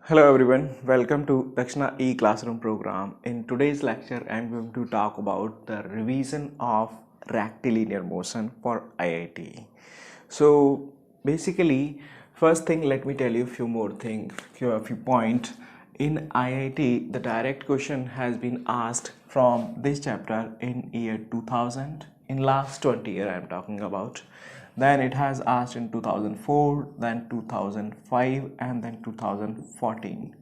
Hello everyone, welcome to Dakshina e-classroom program. In today's lecture, I'm going to talk about the revision of rectilinear motion for IIT. So basically, first thing, let me tell you a few more things, a few points. In IIT, the direct question has been asked from this chapter in year 2000. In last 20 year, I'm talking about. Then it has asked in 2004, then 2005, and then 2014.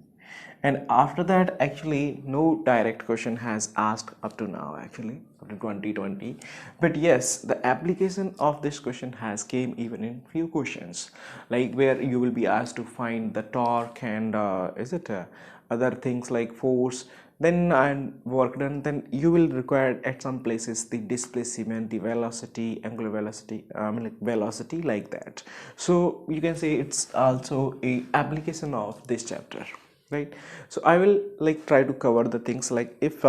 And after that, actually no direct question has asked up to now, actually up to 2020. But yes, the application of this question has came even in few questions, like where you will be asked to find the torque and other things like force, then and work done. Then you will require at some places the displacement, the velocity, angular velocity, like velocity, like that. So you can say it's also a application of this chapter, right? So I will like try to cover the things, like if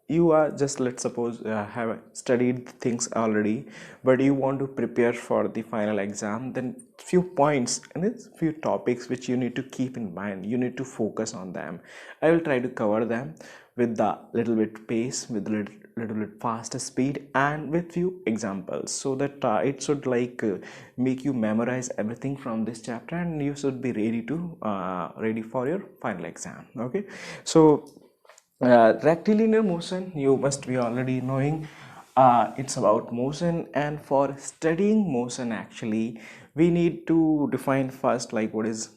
you are just, let's suppose, have studied things already, but you want to prepare for the final exam, then few points and it's few topics which you need to keep in mind, you need to focus on them. I will try to cover them with the little bit pace, with little bit faster speed, and with few examples, so that it should make you memorize everything from this chapter, and you should be ready to ready for your final exam. Okay, so rectilinear motion, you must be already knowing. It's about motion, and for studying motion, actually we need to define first, like, what is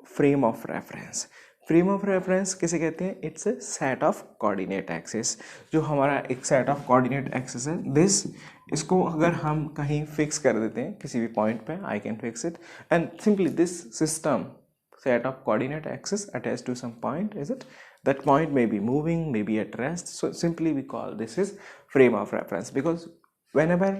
frame of reference. Frame of reference किसे कहते हैं? It's a set of coordinate axis, जो हमारा एक set of coordinate axis है this. इसको अगर हम कहीं फिक्स कर देते हैं किसी भी पॉइंट पे, I can fix it, and simply this system set of coordinate axis attached to some point, is it, that point may be moving, may be at rest, so simply we call this is frame of reference. Because whenever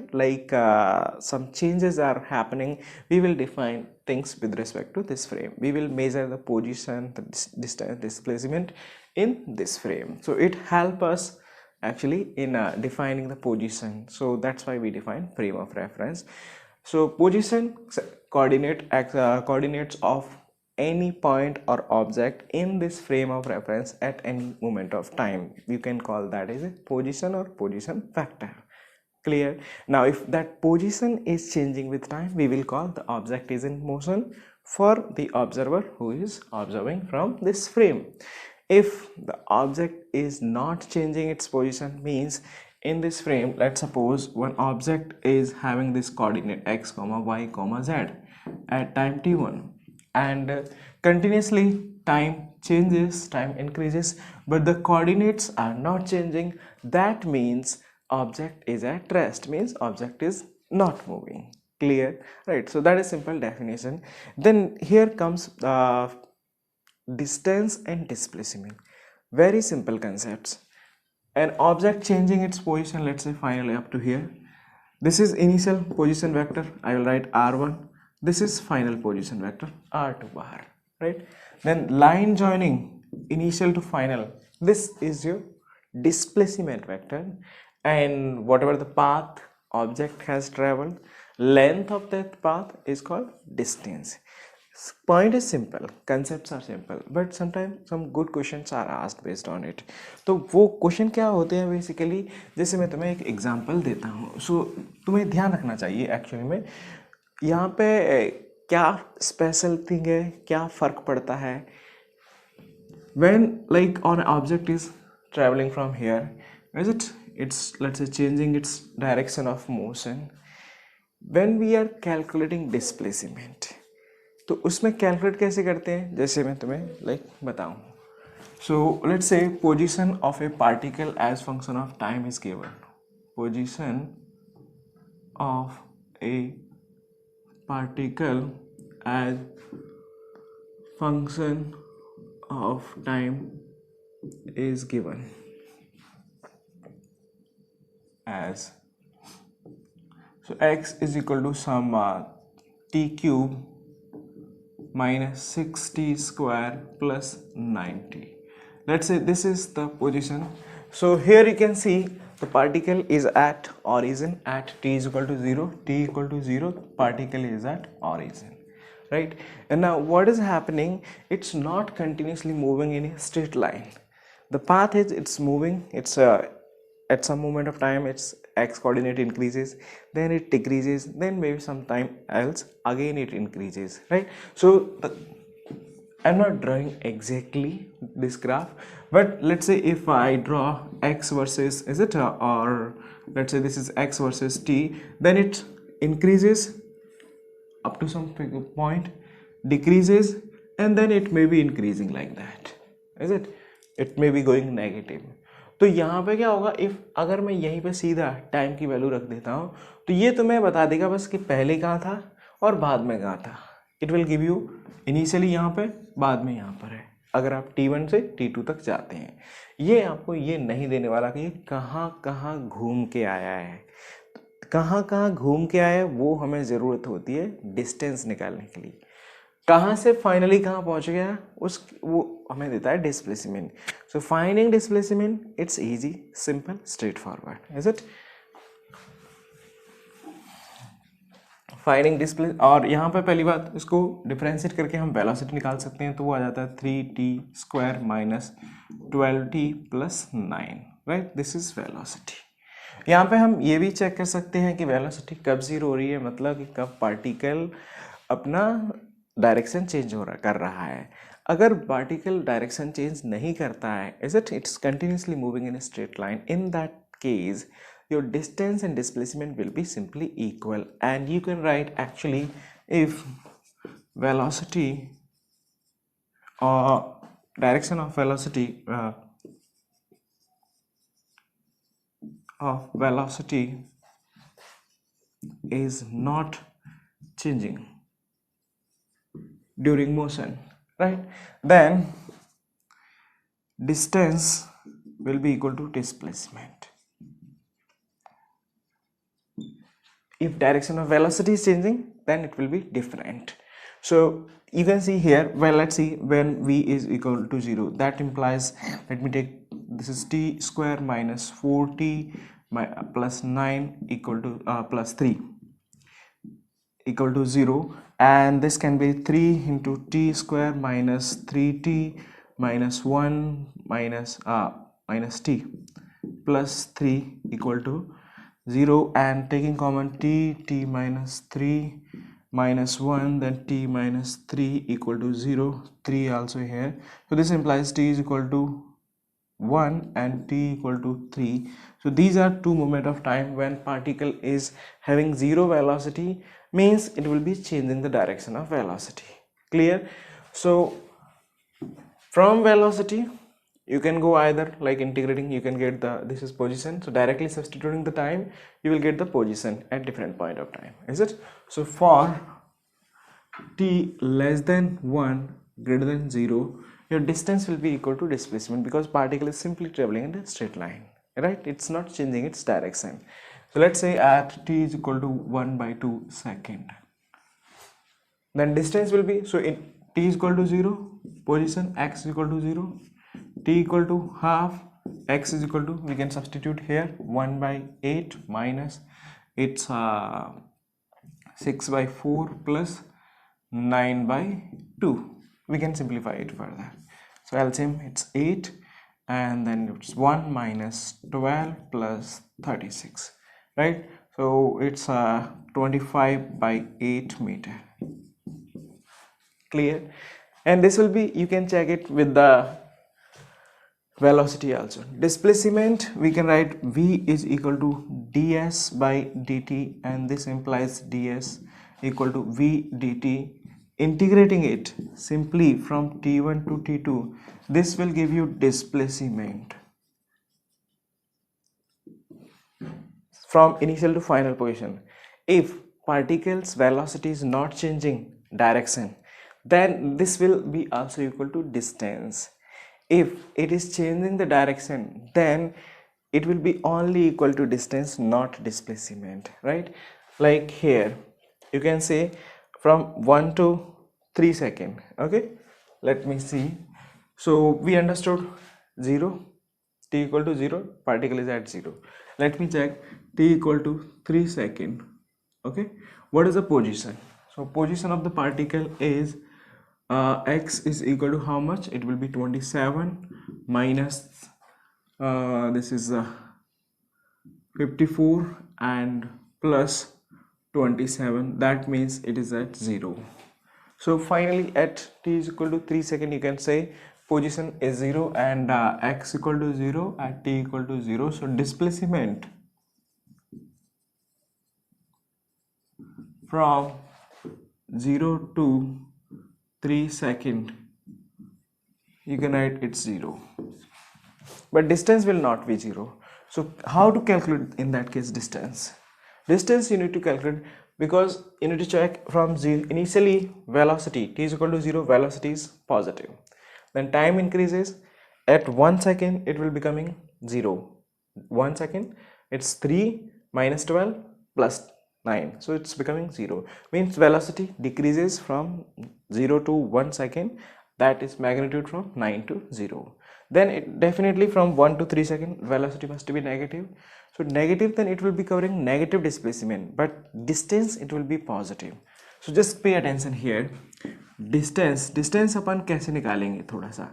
some changes are happening, we will define things with respect to this frame. We will measure the position, the distance, displacement in this frame, so it help us actually in defining the position. So that's why we define frame of reference. So position coordinates of any point or object in this frame of reference at any moment of time, you can call that as a position or position vector. Clear? Now if that position is changing with time, we will call the object is in motion for the observer who is observing from this frame. If the object is not changing its position, means in this frame, let's suppose one object is having this coordinate x comma y comma z at time t1, and continuously time changes, time increases, but the coordinates are not changing, that means object is at rest, means object is not moving. Clear? Right, so that is simple definition. Then here comes distance and displacement, very simple concepts. An object changing its position, let's say finally up to here, this is initial position vector, I will write r1, this is final position vector r2 bar, right? Then line joining initial to final, this is your displacement vector, and whatever the path object has traveled, length of that path is called distance. Point is simple, concepts are simple, but sometimes some good questions are asked based on it. तो वो question क्या होते हैं basically, जैसे मैं तुम्हें एक example देता हूँ, सो तुम्हें ध्यान रखना चाहिए एक्चुअली में यहाँ पे क्या स्पेशल थिंग है, क्या फ़र्क पड़ता है when like on object is traveling from here, is it, it's, let's say, changing its direction of motion. When we are calculating displacement, तो उसमें कैलकुलेट कैसे करते हैं, जैसे मैं तुम्हें बताऊं. So let's say position of a particle as function of time is given. Position of a particle as function of time is given as, so x is equal to some t cube minus 6t square plus 9t. Let's say this is the position. So here you can see the particle is at origin at t is equal to 0, t equal to 0, particle is at origin, right? And now what is happening, it's not continuously moving in a straight line. The path is, it's moving, it's at some moment of time its x coordinate increases, then it decreases, then maybe sometime else again it increases, right? So I'm not drawing exactly this graph, but let's say if I draw x versus, is it or let's say this is x versus t, then it increases up to some point, decreases, and then it may be increasing like that, is it may be going negative. तो यहाँ पे क्या होगा, if अगर मैं यहीं पे सीधा टाइम की वैल्यू रख देता हूँ तो ये तुम्हें बता देगा बस कि पहले कहाँ था और बाद में कहाँ था. It will give you initially यहाँ पे, बाद में यहाँ पर है, अगर आप t1 से t2 तक जाते हैं. ये आपको ये नहीं देने वाला कि ये कहाँ कहाँ घूम के आया है. कहाँ कहाँ घूम के आया है वो हमें ज़रूरत होती है डिस्टेंस निकालने के लिए. कहाँ से फाइनली कहाँ पहुँच गया उस वो हमें देता है displacement. So finding displacement it's easy, simple, straight forward, is it. Finding display, और यहाँ पे पहली बात इसको डिफरेंशिएट करके हम वेलोसिटी निकाल सकते हैं, तो वो आ जाता है 3t² minus 12t plus 9, right. This is velocity. यहाँ पे हम ये भी चेक कर सकते हैं कि वेलोसिटी कब जीरो हो रही है, मतलब कि कब पार्टिकल अपना डायरेक्शन चेंज कर रहा है. अगर पार्टिकल डायरेक्शन चेंज नहीं करता है, is it's continuously moving in a straight line, in that case your distance and displacement will be simply equal, and you can write actually if velocity or direction of velocity is not changing during motion, right, then distance will be equal to displacement. If direction of velocity is changing, then it will be different. So you can see here, well, let's see when v is equal to 0, that implies, let me take, this is t square minus 4t plus 9 equal to plus 3 equal to 0, and this can be 3 into t square minus 3t minus 1 minus t plus 3 equal to 0, and taking common t minus 3 minus 1, then t minus 3 equal to 0, 3 also here. So this implies t is equal to 1 and t equal to 3. So these are two moments of time when particle is having zero velocity, means it will be changing the direction of velocity. Clear? So from velocity you can go either like integrating, you can get the, this is position, so directly substituting the time you will get the position at different point of time, is it. So for t less than 1 greater than 0, your distance will be equal to displacement, because particle is simply traveling in a straight line, right, it's not changing its direction. So let's say at t is equal to 1/2 second, then distance will be, so in t is equal to 0, position x is equal to 0, t equal to half, x is equal to, we can substitute here 1/8 minus, it's 6/4 plus 9/2, we can simplify it further. So LCM it's 8, and then it's 1 minus 12 plus 36, right. So it's 25/8 meter. Clear? And this will be, you can check it with the velocity also. Displacement, we can write v is equal to ds by dt, and this implies ds equal to v dt. Integrating it simply from t1 to t2, this will give you displacement from initial to final position. If particle's velocity is not changing direction, then this will be also equal to distance. If it is changing the direction, then it will be only equal to distance, not displacement, right. Like here you can say from 1 to 3 second, okay, let me see. So we understood 0, t equal to 0, particle is at 0. Let me check t equal to 3 second, okay, what is the position. So position of the particle is x is equal to how much? It will be 27 minus this is 54 and plus 27. That means it is at 0. So finally at t is equal to 3 seconds you can say position is 0 and x equal to 0 at t equal to 0. So displacement from 0 to 3 seconds you can write it's 0, but distance will not be 0. So how to calculate in that case distance? Distance you need to calculate because you need to check from 0 initially velocity t is equal to 0, velocity is positive, then time increases. At 1 second it will becoming 0. 1 second it's 3 minus 12 plus 9, so it's becoming 0, means velocity decreases from 0 to 1 second, that is magnitude from 9 to 0. Then it definitely from 1 to 3 second velocity must be negative, so negative, then it will be covering negative displacement, but distance it will be positive. So just pay attention here. Distance अपन कैसे निकालेंगे थोड़ा सा,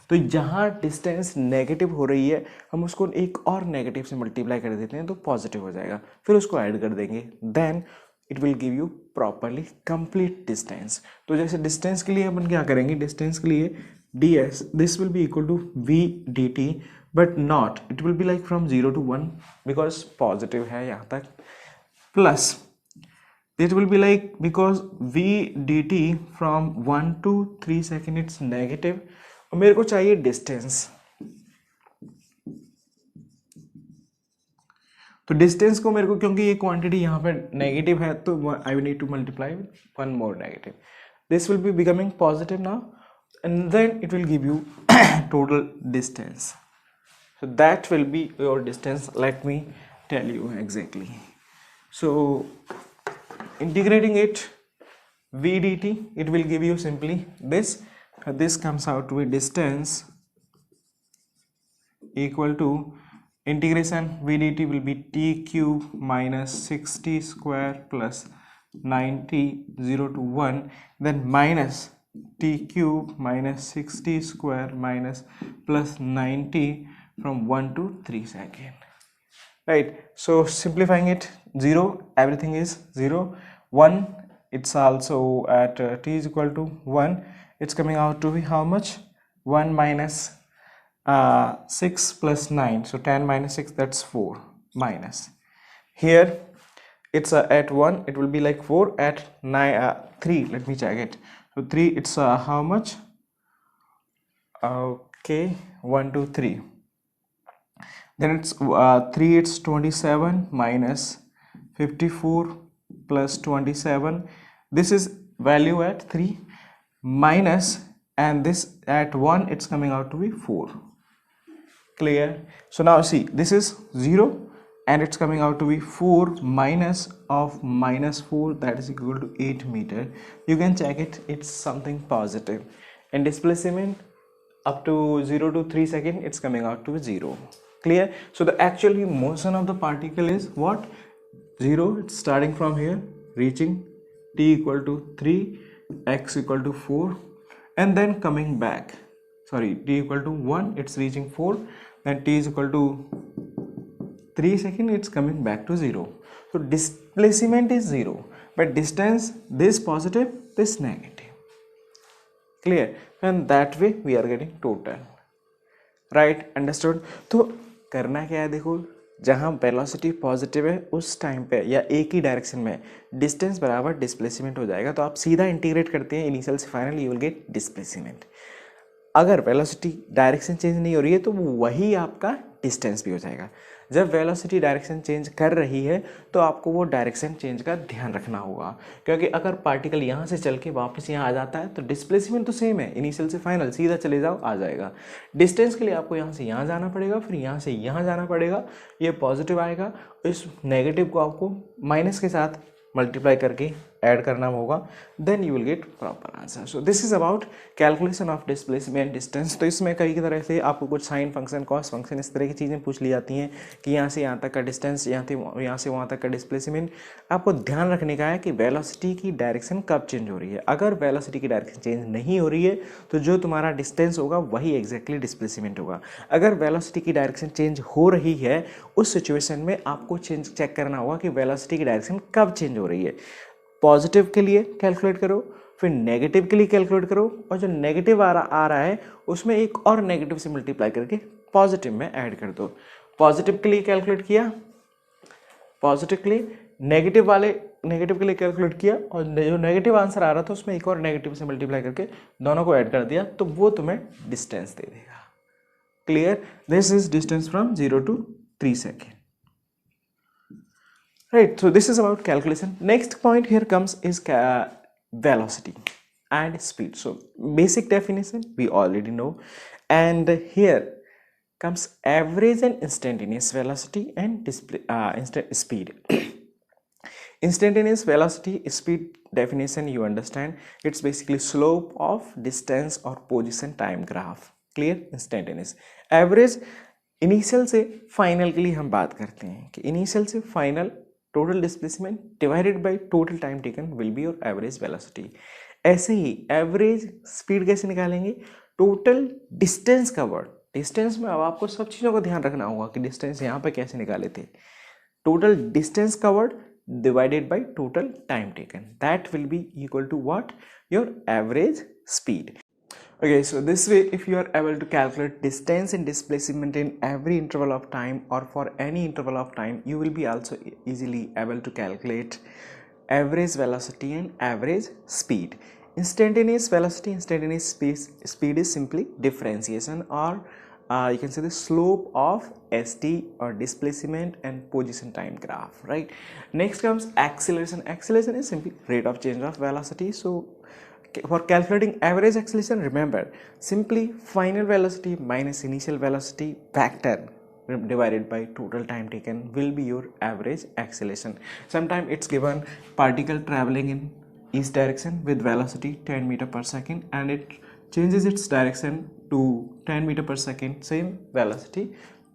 तो जहाँ distance negative हो रही है हम उसको एक और नेगेटिव से मल्टीप्लाई कर देते हैं तो पॉजिटिव हो जाएगा, फिर उसको ऐड कर देंगे, then it will give you properly complete distance. तो जैसे डिस्टेंस के लिए अपन क्या करेंगे, डिस्टेंस के लिए ds this will be equal to v dt, but not it will be like from 0 to 1 because positive है यहाँ तक, plus it will be like because v dt from 1 to 3 second it's negative और मेरे को चाहिए distance, तो distance को मेरे को क्योंकि ये क्वांटिटी यहाँ पे नेगेटिव है तो I will need to multiply with one more negative, this will be becoming positive now and then it will give you total distance. So that will be your distance. Let me tell you exactly. So integrating it v dt, it will give you simply this. This comes out to be distance equal to integration v dt will be t cube minus 60 square plus 90 0 to 1, then minus t cube minus 60 square minus plus 90 from 1 to 3 second, right? So simplifying it, 0 everything is 0, 1 it's also at t is equal to 1, it's coming out to be how much, 1 minus 6 plus 9, so 10 minus 6 that's 4, minus here it's at 1 it will be like 4, at 3 let me check it, so 3 it's how much, okay 1 2 3, then it's 3 it's 27 minus 54 plus 27, this is value at 3 minus, and this at 1 it's coming out to be 4, clear? So now see this is 0 and it's coming out to be 4 minus of minus 4, that is equal to 8 meter. You can check it, it's something positive, and displacement up to 0 to 3 second it's coming out to 0, clear? So the actually motion of the particle is what, 0, it's starting from here reaching t equal to 3, x equal to 4, and then coming back, sorry, t equal to 1 it's reaching 4, then t is equal to 3 second it's coming back to 0. So displacement is 0, but distance this positive, this negative, clear? And that way we are getting total, right? Understood? तो करना क्या है, देखो जहाँ velocity positive है उस time पे या एक ही डायरेक्शन में डिस्टेंस बराबर डिस्प्लेसमेंट हो जाएगा, तो आप सीधा इंटीग्रेट करते हैं इनिशियल से final, you will gate displacement. अगर वेलोसिटी डायरेक्शन चेंज नहीं हो रही है तो वही आपका डिस्टेंस भी हो जाएगा. जब वेलोसिटी डायरेक्शन चेंज कर रही है तो आपको वो डायरेक्शन चेंज का ध्यान रखना होगा, क्योंकि अगर पार्टिकल यहाँ से चल के वापस यहाँ आ जाता है तो डिस्प्लेसमेंट तो सेम है, इनिशियल से फाइनल सीधा चले जाओ आ जाएगा. डिस्टेंस के लिए आपको यहाँ से यहाँ जाना पड़ेगा, फिर यहाँ से यहाँ जाना पड़ेगा, ये पॉजिटिव आएगा, इस नेगेटिव को आपको माइनस के साथ मल्टीप्लाई करके ऐड करना होगा, then you will get proper answer. So this is about calculation of displacement distance. तो इसमें कई तरह से आपको कुछ साइन फंक्शन, कॉस फंक्शन, इस तरह की चीज़ें पूछ ली जाती हैं कि यहाँ से यहाँ तक का डिस्टेंस, यहाँ से वहाँ तक का डिस्प्लेसमेंट. आपको ध्यान रखने का है कि वेलोसिटी की डायरेक्शन कब चेंज हो रही है. अगर वेलोसिटी की डायरेक्शन चेंज नहीं हो रही है तो जो तुम्हारा डिस्टेंस होगा वही एग्जैक्टली डिस्प्लेसमेंट होगा. अगर वेलोसिटी की डायरेक्शन चेंज हो रही है उस सिचुएशन में आपको चेक करना होगा कि वेलोसिटी की डायरेक्शन कब चेंज हो रही है. पॉजिटिव के लिए कैलकुलेट करो, फिर नेगेटिव के लिए कैलकुलेट करो, और जो नेगेटिव आ रहा है उसमें एक और नेगेटिव से मल्टीप्लाई करके पॉजिटिव में ऐड कर दो. पॉजिटिव के लिए कैलकुलेट किया, पॉजिटिव के लिए, नेगेटिव के लिए कैलकुलेट किया, और जो नेगेटिव आंसर आ रहा था उसमें एक और नेगेटिव से मल्टीप्लाई करके दोनों को ऐड कर दिया, तो वो तुम्हें डिस्टेंस दे देगा. Clear? This is distance from 0 to 3 seconds. Right, so this is about calculation. Next point here comes is velocity and speed. So basic definition we already know, and here comes average and instantaneous velocity and speed. Instantaneous velocity speed definition you understand, it's basically slope of distance or position time graph. Clear? Instantaneous. Average, initial से final के लिए हम बात करते हैं कि initial से final total displacement divided by total time taken will be your average velocity. ऐसे ही एवरेज स्पीड कैसे निकालेंगे? Total distance covered. डिस्टेंस में अब आपको सब चीज़ों का ध्यान रखना होगा कि डिस्टेंस यहाँ पे कैसे निकाले थे. Total distance covered divided by total time taken, that will be equal to what? Your average speed. Okay, so this way if you are able to calculate distance and displacement in every interval of time or for any interval of time, you will be also easily able to calculate average velocity and average speed. Instantaneous velocity, instantaneous speed is simply differentiation, or you can say the slope of st or displacement and position time graph, right? Next comes acceleration. Acceleration is simply rate of change of velocity. So for calculating average acceleration, remember simply final velocity minus initial velocity factor divided by total time taken will be your average acceleration. Sometimes it's given particle traveling in each direction with velocity 10 meter per second, and it changes its direction to 10 meter per second, same velocity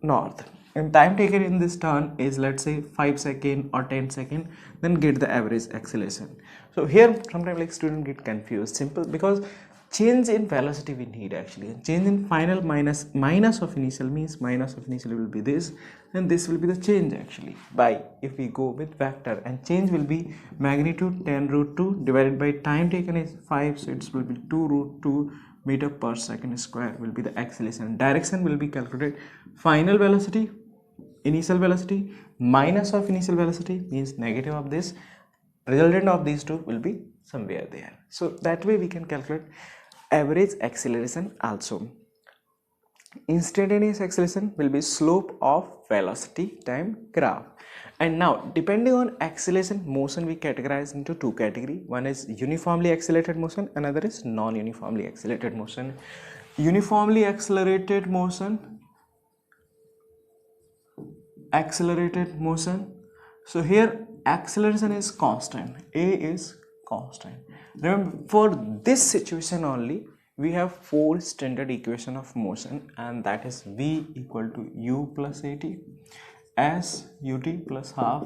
north, and time taken in this turn is, let's say, 5 second or 10 second, then get the average acceleration. So here sometimes like student get confused, simple, because change in velocity we need actually, change in final minus of initial means minus of initial will be this, and this will be the change actually by if we go with vector, and change will be magnitude 10 root 2 divided by time taken is 5, so it will be 2 root 2 meter per second square will be the acceleration. Direction will be calculated final velocity, initial velocity minus of initial velocity means negative of this, resultant of these two will be somewhere there. So that way we can calculate average acceleration also. Instantaneous acceleration will be slope of velocity time graph. And now depending on acceleration motion we categorize into two categories. One is uniformly accelerated motion, another is non-uniformly accelerated motion. Uniformly accelerated motion, so here acceleration is constant, a is constant. Remember, for this situation only we have four standard equation of motion, and that is v equal to u plus at, s ut plus half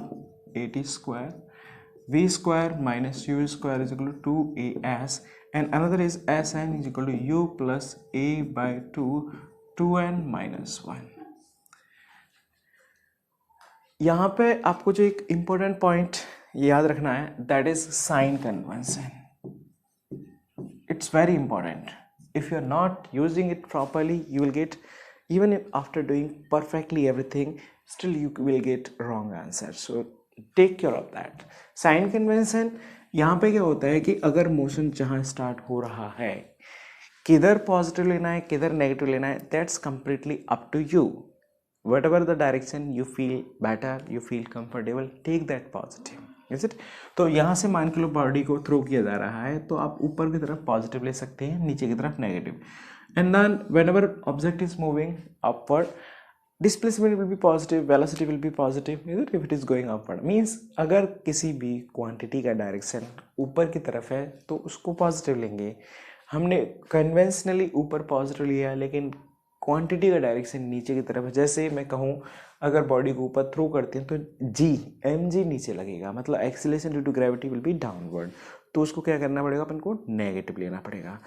at square, v square minus u square is equal to 2as, and another is sn is equal to u plus a by 2n minus 1. यहाँ पे आपको जो एक important point याद रखना है, that is sign convention. It's very important. If you're not using it properly, you will get, even if after doing perfectly everything, still you will get wrong answer. So take care of that. Sign convention, यहाँ पे क्या होता है कि अगर motion जहाँ start हो रहा है, किधर पॉजिटिव लेना है किधर नेगेटिव लेना है, that's completely up to you. Whatever the direction you feel better, you feel comfortable, take that positive. Is it? तो यहाँ से मान के लो बॉडी को थ्रो किया जा रहा है, तो आप ऊपर की तरफ पॉजिटिव ले सकते हैं, नीचे की तरफ negative. And then whenever object is moving upward, displacement will be positive, velocity will be positive if it is going upward. Means अगर किसी भी क्वांटिटी का डायरेक्शन ऊपर की तरफ है तो उसको पॉजिटिव लेंगे. हमने कन्वेंशनली ऊपर पॉजिटिव लिया, लेकिन क्वांटिटी का डायरेक्शन नीचे की तरफ है. जैसे मैं कहूँ अगर बॉडी को ऊपर थ्रो करते हैं तो जी mg नीचे लगेगा, मतलब acceleration due to gravity will be downward. तो उसको क्या करना पड़ेगा, अपन को नेगेटिव लेना पड़ेगा.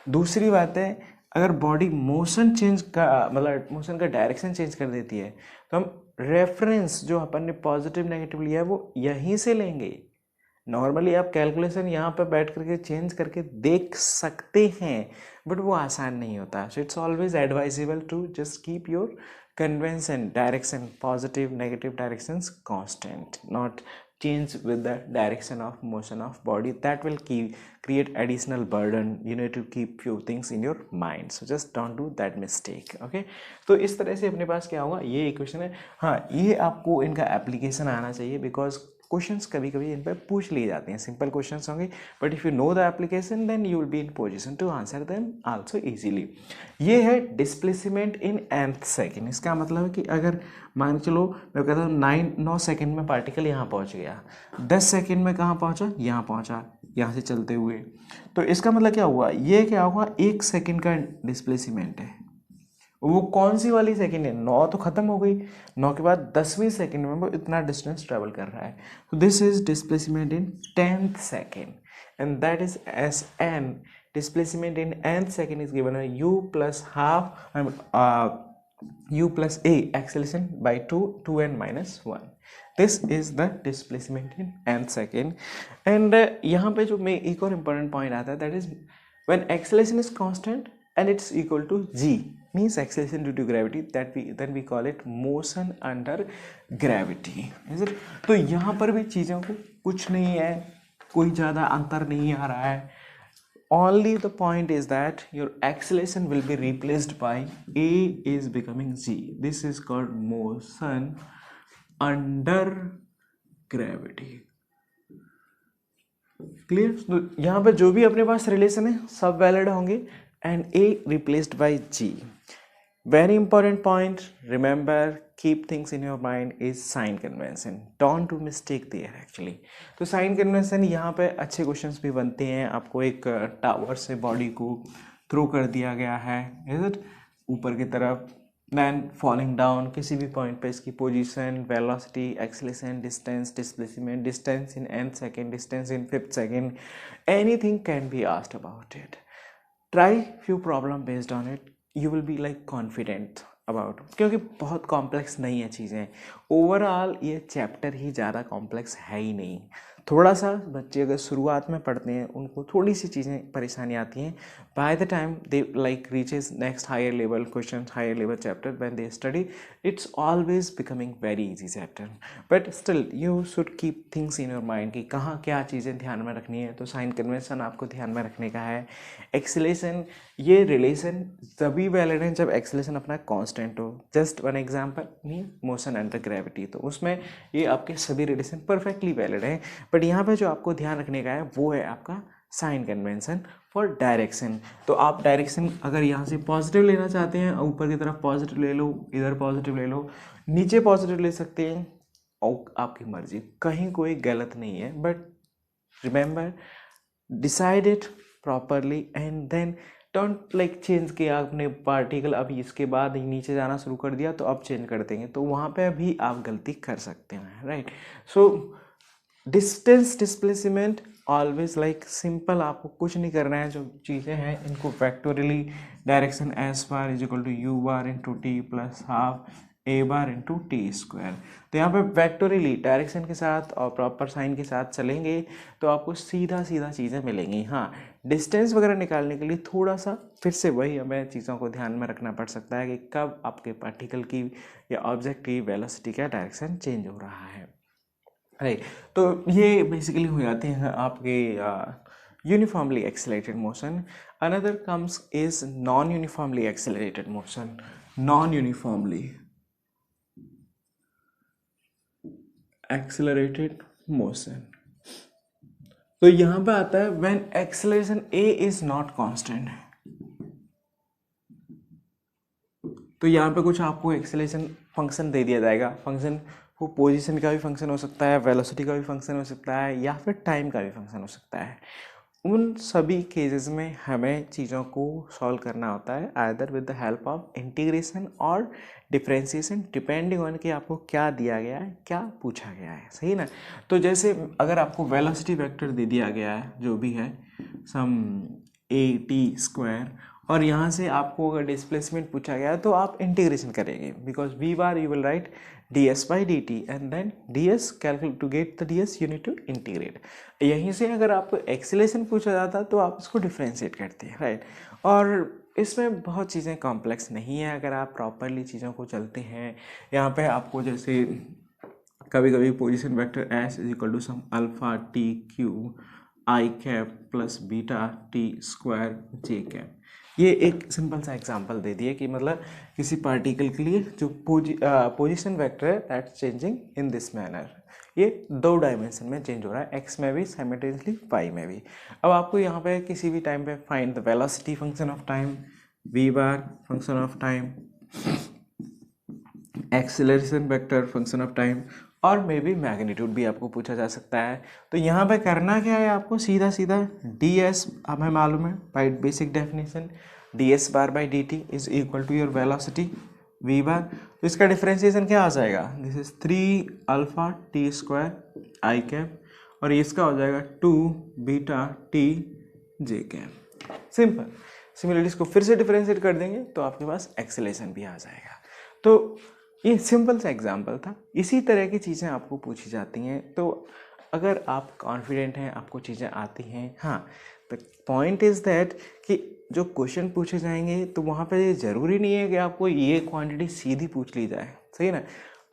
दूसरी बात है, अगर बॉडी मोशन चेंज का मतलब मोशन का डायरेक्शन चेंज कर देती है तो हम रेफरेंस जो अपन ने पॉजिटिव नेगेटिव लिया है वो यहीं से लेंगे. नॉर्मली आप कैलकुलेशन यहाँ पर बैठ करके चेंज करके देख सकते हैं, बट वो आसान नहीं होता. So it's always advisable to just keep your convention direction positive negative directions constant, not change with the direction of motion of body. That will create additional burden. You need to keep few things in your mind, so just don't do that mistake. Okay, तो इस तरह से अपने पास क्या होगा, ये equation है. हाँ, ये आपको इनका एप्लीकेशन आना चाहिए, बिकॉज क्वेश्चंस कभी कभी इन पर पूछ लिए जाते हैं. सिंपल क्वेश्चंस होंगे, but if you know the application then you will be in position to answer them also easily. ये है डिस्प्लेसमेंट इन nth सेकेंड. इसका मतलब है कि अगर मान चलो मैं कहता हूँ 9 सेकेंड में पार्टिकल यहाँ पहुँच गया, 10 सेकेंड में कहाँ पहुँचा, यहाँ पहुँचा, यहाँ से चलते हुए. तो इसका मतलब क्या हुआ, ये क्या हुआ, 1 सेकेंड का डिस्प्लेसमेंट है. वो कौन सी वाली सेकेंड है, 9 तो खत्म हो गई, 9 के बाद 10वीं सेकेंड में वो इतना डिस्टेंस ट्रेवल कर रहा है. तो this is displacement in 10th second, and that is S N. Displacement in nth second is given है u plus half u plus a acceleration by 2n minus 1. This is the displacement in nth second. And यहाँ पे जो मैं एक और important point आता है, that is when acceleration is constant and it's equal to g, means acceleration due to gravity, then we call it motion under gravity. Is it? तो यहाँ पर भी चीज़ों को कुछ नहीं है, कोई ज़्यादा अंतर नहीं आ रहा है. Only the point is that your acceleration will be replaced by a is becoming g. This is called motion under gravity. Clear? तो यहाँ पर जो भी अपने पास रिलेशन है सब वैलिड होंगे, and a replaced by g. Very important point, remember, keep things in your mind, is sign convention. Don't do mistake there actually. तो साइन कन्वेंशन यहाँ पे अच्छे क्वेश्चंस भी बनते हैं. आपको एक टावर से बॉडी को थ्रो कर दिया गया है, इज इट, ऊपर की तरफ, देन फॉलिंग डाउन, किसी भी पॉइंट पे इसकी position, velocity, acceleration, distance, displacement, distance in nth second, distance in 5th second, anything can be asked about it. Try few problem based on it, you will be like confident about, क्योंकि बहुत complex नहीं है चीज़ें. Overall ये chapter ही ज़्यादा complex है ही नहीं. थोड़ा सा बच्चे अगर शुरुआत में पढ़ते हैं उनको थोड़ी सी चीज़ें परेशानी आती हैं. By the time they like reaches next higher level question, higher level chapter, when they study it's always becoming very easy chapter. But still you should keep things in your mind कि कहाँ क्या चीज़ें ध्यान में रखनी है. तो sign convention आपको ध्यान में रखने का है. एक्सेलेरेशन, ये रिलेशन तभी वैलिड है जब एक्सेलेरेशन अपना कांस्टेंट हो. Just one example, motion under gravity, तो उसमें ये आपके सभी रिलेशन परफेक्टली वैलिड हैं. बट यहाँ पे जो आपको ध्यान रखने का है वो है आपका साइन कन्वेंशन फॉर डायरेक्शन. तो आप डायरेक्शन अगर यहाँ से पॉजिटिव लेना चाहते हैं, ऊपर की तरफ पॉजिटिव ले लो, इधर पॉजिटिव ले लो, नीचे पॉजिटिव ले सकते हैं, और आपकी मर्जी, कहीं कोई गलत नहीं है. But remember, decide it properly and then don't like change किया आपने पार्टिकल, अभी इसके बाद ही नीचे जाना शुरू कर दिया तो अब चेंज कर देंगे, तो वहाँ पे भी आप गलती कर सकते हैं, right. So distance displacement always like simple, आपको कुछ नहीं करना है. जो चीज़ें हैं इनको factorially, direction S bar is equal to u bar into t plus half a bar into t square. तो यहाँ पे फैक्टोरियली डायरेक्शन के साथ और प्रॉपर साइन के साथ चलेंगे तो आपको सीधा सीधा चीज़ें मिलेंगी. हाँ, डिस्टेंस वगैरह निकालने के लिए थोड़ा सा फिर से वही हमें चीज़ों को ध्यान में रखना पड़ सकता है कि कब आपके पार्टिकल की या ऑब्जेक्ट की वेलोसिटी का डायरेक्शन चेंज हो रहा है, राइट. तो ये बेसिकली हो जाते हैं आपके uniformly accelerated motion. Another comes is non uniformly accelerated motion. Non uniformly accelerated motion, तो यहां पे आता है when acceleration a is not constant. तो यहाँ पे कुछ आपको एक्सेलरेशन फंक्शन दे दिया जाएगा। फंक्शन वो पोजीशन का भी फंक्शन हो सकता है, वेलोसिटी का भी फंक्शन हो सकता है, या फिर टाइम का भी फंक्शन हो सकता है। उन सभी केसेस में हमें चीज़ों को सॉल्व करना होता है either with the help of integration और डिफरेंशिएशन, डिपेंडिंग ऑन कि आपको क्या दिया गया है, क्या पूछा गया है, सही ना। तो जैसे अगर आपको वेलोसिटी वेक्टर दे दिया गया है जो भी है सम a t², और यहाँ से आपको अगर डिस्प्लेसमेंट पूछा गया है तो आप इंटीग्रेशन करेंगे, because v bar you will write ds/dt and then ds, calculate to get the ds you need to integrate. यहीं से अगर आपको एक्सेलेरेशन पूछा जाता तो आप इसको डिफ्रेंशिएट करते हैं, राइट। और इसमें बहुत चीज़ें कॉम्प्लेक्स नहीं है अगर आप प्रॉपरली चीज़ों को चलते हैं। यहाँ पे आपको जैसे कभी कभी position vector s is equal to some alpha t cube i cap plus beta t square j cap, ये एक सिंपल सा एग्जांपल दे दिए कि मतलब किसी पार्टिकल के लिए जो पोजीशन वेक्टर है that's changing in this manner, ये 2 डायमेंशन में चेंज हो रहा है, x में भी साइमल्टेनियसली y में भी। अब आपको यहाँ पे किसी भी टाइम पे find the velocity function of time, v bar function of time, acceleration vector function of time, और मे बी मैग्नीट्यूड भी आपको पूछा जा सकता है। तो यहाँ पे करना क्या है, आपको सीधा सीधा ds हमें मालूम है by basic definition, ds bar by dt is equal to your velocity v bar. तो इसका डिफरेंशिएशन क्या आ जाएगा, this is 3 alpha t square i cap, और इसका हो जाएगा 2 beta t j cap. Simple. Similarly इसको फिर से डिफरेंशिएट कर देंगे तो आपके पास एक्सेलरेशन भी आ जाएगा। तो ये सिंपल सा एग्जांपल था। इसी तरह की चीज़ें आपको पूछी जाती हैं, तो अगर आप कॉन्फिडेंट हैं, आपको चीज़ें आती हैं, हाँ, द पॉइंट इज़ दैट कि जो क्वेश्चन पूछे जाएंगे तो वहाँ पे ज़रूरी नहीं है कि आपको ये क्वांटिटी सीधी पूछ ली जाए, सही ना।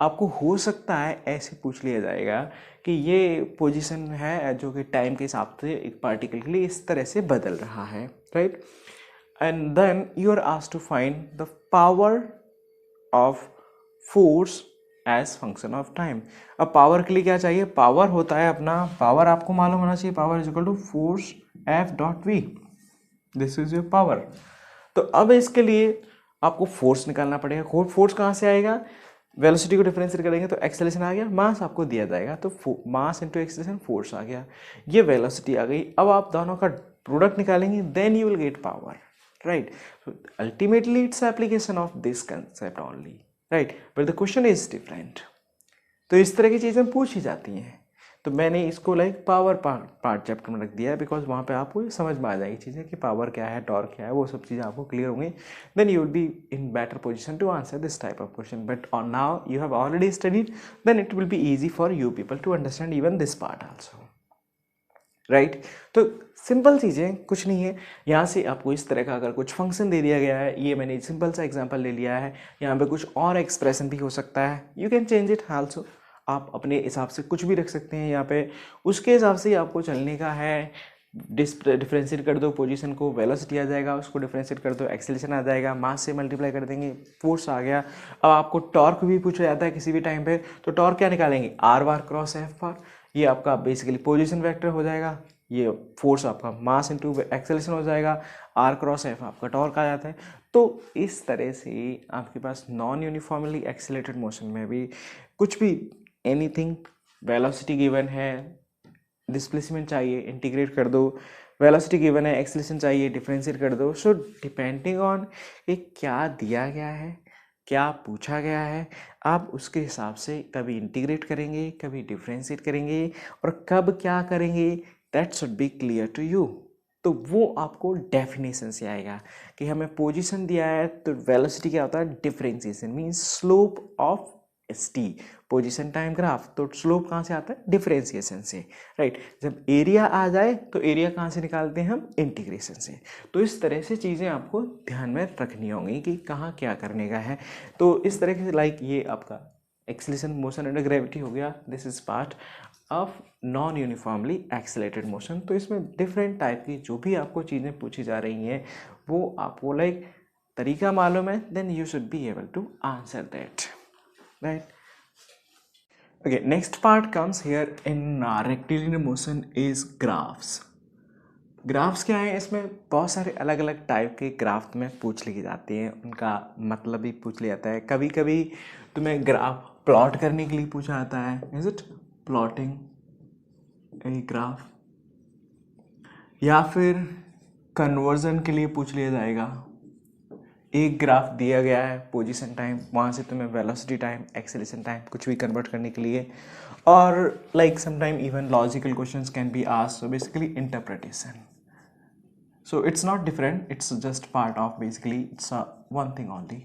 आपको हो सकता है ऐसे पूछ लिया जाएगा कि ये पोजीशन है जो कि टाइम के हिसाब से एक पार्टिकल के लिए इस तरह से बदल रहा है, right. And then you are asked to find the power of force as function of time. अब पावर के लिए क्या चाहिए, पावर होता है अपना, पावर आपको मालूम होना चाहिए, power is equal to force F.V, this is your power. तो अब इसके लिए आपको फोर्स निकालना पड़ेगा। फोर्स कहाँ से आएगा, वेलोसिटी को डिफरेंशिएट करेंगे तो एक्सेलरेशन आ गया, मास आपको दिया जाएगा तो मास इंटू एक्सेलरेशन फोर्स आ गया, ये वेलोसिटी आ गई। अब आप दोनों का प्रोडक्ट निकालेंगे, then you will get power, right. So ultimately it's application of this concept only, right, but the question is different। तो इस तरह की चीज़ें पूछी जाती हैं, तो मैंने इसको लाइक पावर पार्ट चैप्टर में रख दिया है, बिकॉज वहाँ पे आपको समझ में आ जाएगी चीज़ें कि पावर क्या है, टॉर्क क्या है, वो सब चीज़ें आपको क्लियर होंगी, then you will be in better position to answer this type of question. But now you have already studied, then it will be easy for you people to understand even this part also, right. तो simple चीज़ें कुछ नहीं है। यहाँ से आपको इस तरह का अगर कुछ फंक्शन दे दिया गया है, ये मैंने सिंपल सा एग्जांपल ले लिया है, यहाँ पे कुछ और एक्सप्रेशन भी हो सकता है, you can change it also, आप अपने हिसाब से कुछ भी रख सकते हैं यहाँ पे, उसके हिसाब से आपको चलने का है। डिफ्रेंशिएट कर दो पोजीशन को, वेलोसिटी आ जाएगा, उसको डिफ्रेंशिएट कर दो, एक्सेलरेशन आ जाएगा, मास से मल्टीप्लाई कर देंगे, फोर्स आ गया। अब आपको टॉर्क भी पूछा जाता है किसी भी टाइम पे, तो टॉर्क क्या निकालेंगे, are bar cross F bar, ये आपका बेसिकली पोजीशन वेक्टर हो जाएगा, ये फोर्स आपका मास इंटू एक्सेलरेशन हो जाएगा, आर क्रॉस एफ आपका टॉर्क आ जाता है। तो इस तरह से आपके पास नॉन यूनिफॉर्मली एक्सेलरेटेड मोशन में भी कुछ भी एनीथिंग, वेलोसिटी गिवन है, डिस्प्लेसमेंट चाहिए, इंटीग्रेट कर दो, वेलोसिटी गिवन है, एक्सेलरेशन चाहिए, डिफरेंशिएट कर दो। सो डिपेंडिंग ऑन कि क्या दिया गया है, क्या पूछा गया है, आप उसके हिसाब से कभी इंटीग्रेट करेंगे, कभी डिफरेंशिएट करेंगे, और कब क्या करेंगे, that should be clear to you. तो वो आपको डेफिनेशन से आएगा कि हमें पोजीशन दिया है तो वेलोसिटी क्या होता है, differentiation means slope of st, position time graph, तो स्लोप कहाँ से आता है, डिफरेंशिएशन से, राइट। जब एरिया आ जाए तो एरिया कहाँ से निकालते हैं हम, इंटीग्रेशन से। तो इस तरह से चीज़ें आपको ध्यान में रखनी होंगी कि कहाँ क्या करने का है। तो इस तरह से लाइक ये आपका एक्सेलरेशन, मोशन अंडर ग्रेविटी हो गया, this is part of non uniformly accelerated motion. तो इसमें डिफरेंट टाइप की जो भी आपको चीज़ें पूछी जा रही हैं वो आपको लाइक तरीका मालूम है, then you should be able to answer that, right? Okay, next part comes here in rectilinear motion is graphs. Graphs क्या है, इसमें बहुत सारे अलग अलग टाइप के ग्राफ में पूछ ली जाती हैं, उनका मतलब भी पूछ लिया जाता है। कभी कभी तुम्हें ग्राफ प्लॉट करने के लिए पूछा जाता है, is it plotting a graph, या फिर कन्वर्जन के लिए पूछ लिया जाएगा। एक ग्राफ दिया गया है, पोजीशन टाइम, वहाँ से तुम्हें वेलोसिटी टाइम, एक्सेलरेशन टाइम कुछ भी कन्वर्ट करने के लिए, और like sometime even logical questions can be asked, so basically interpretation. So it's not different, it's just part of basically it's one thing only,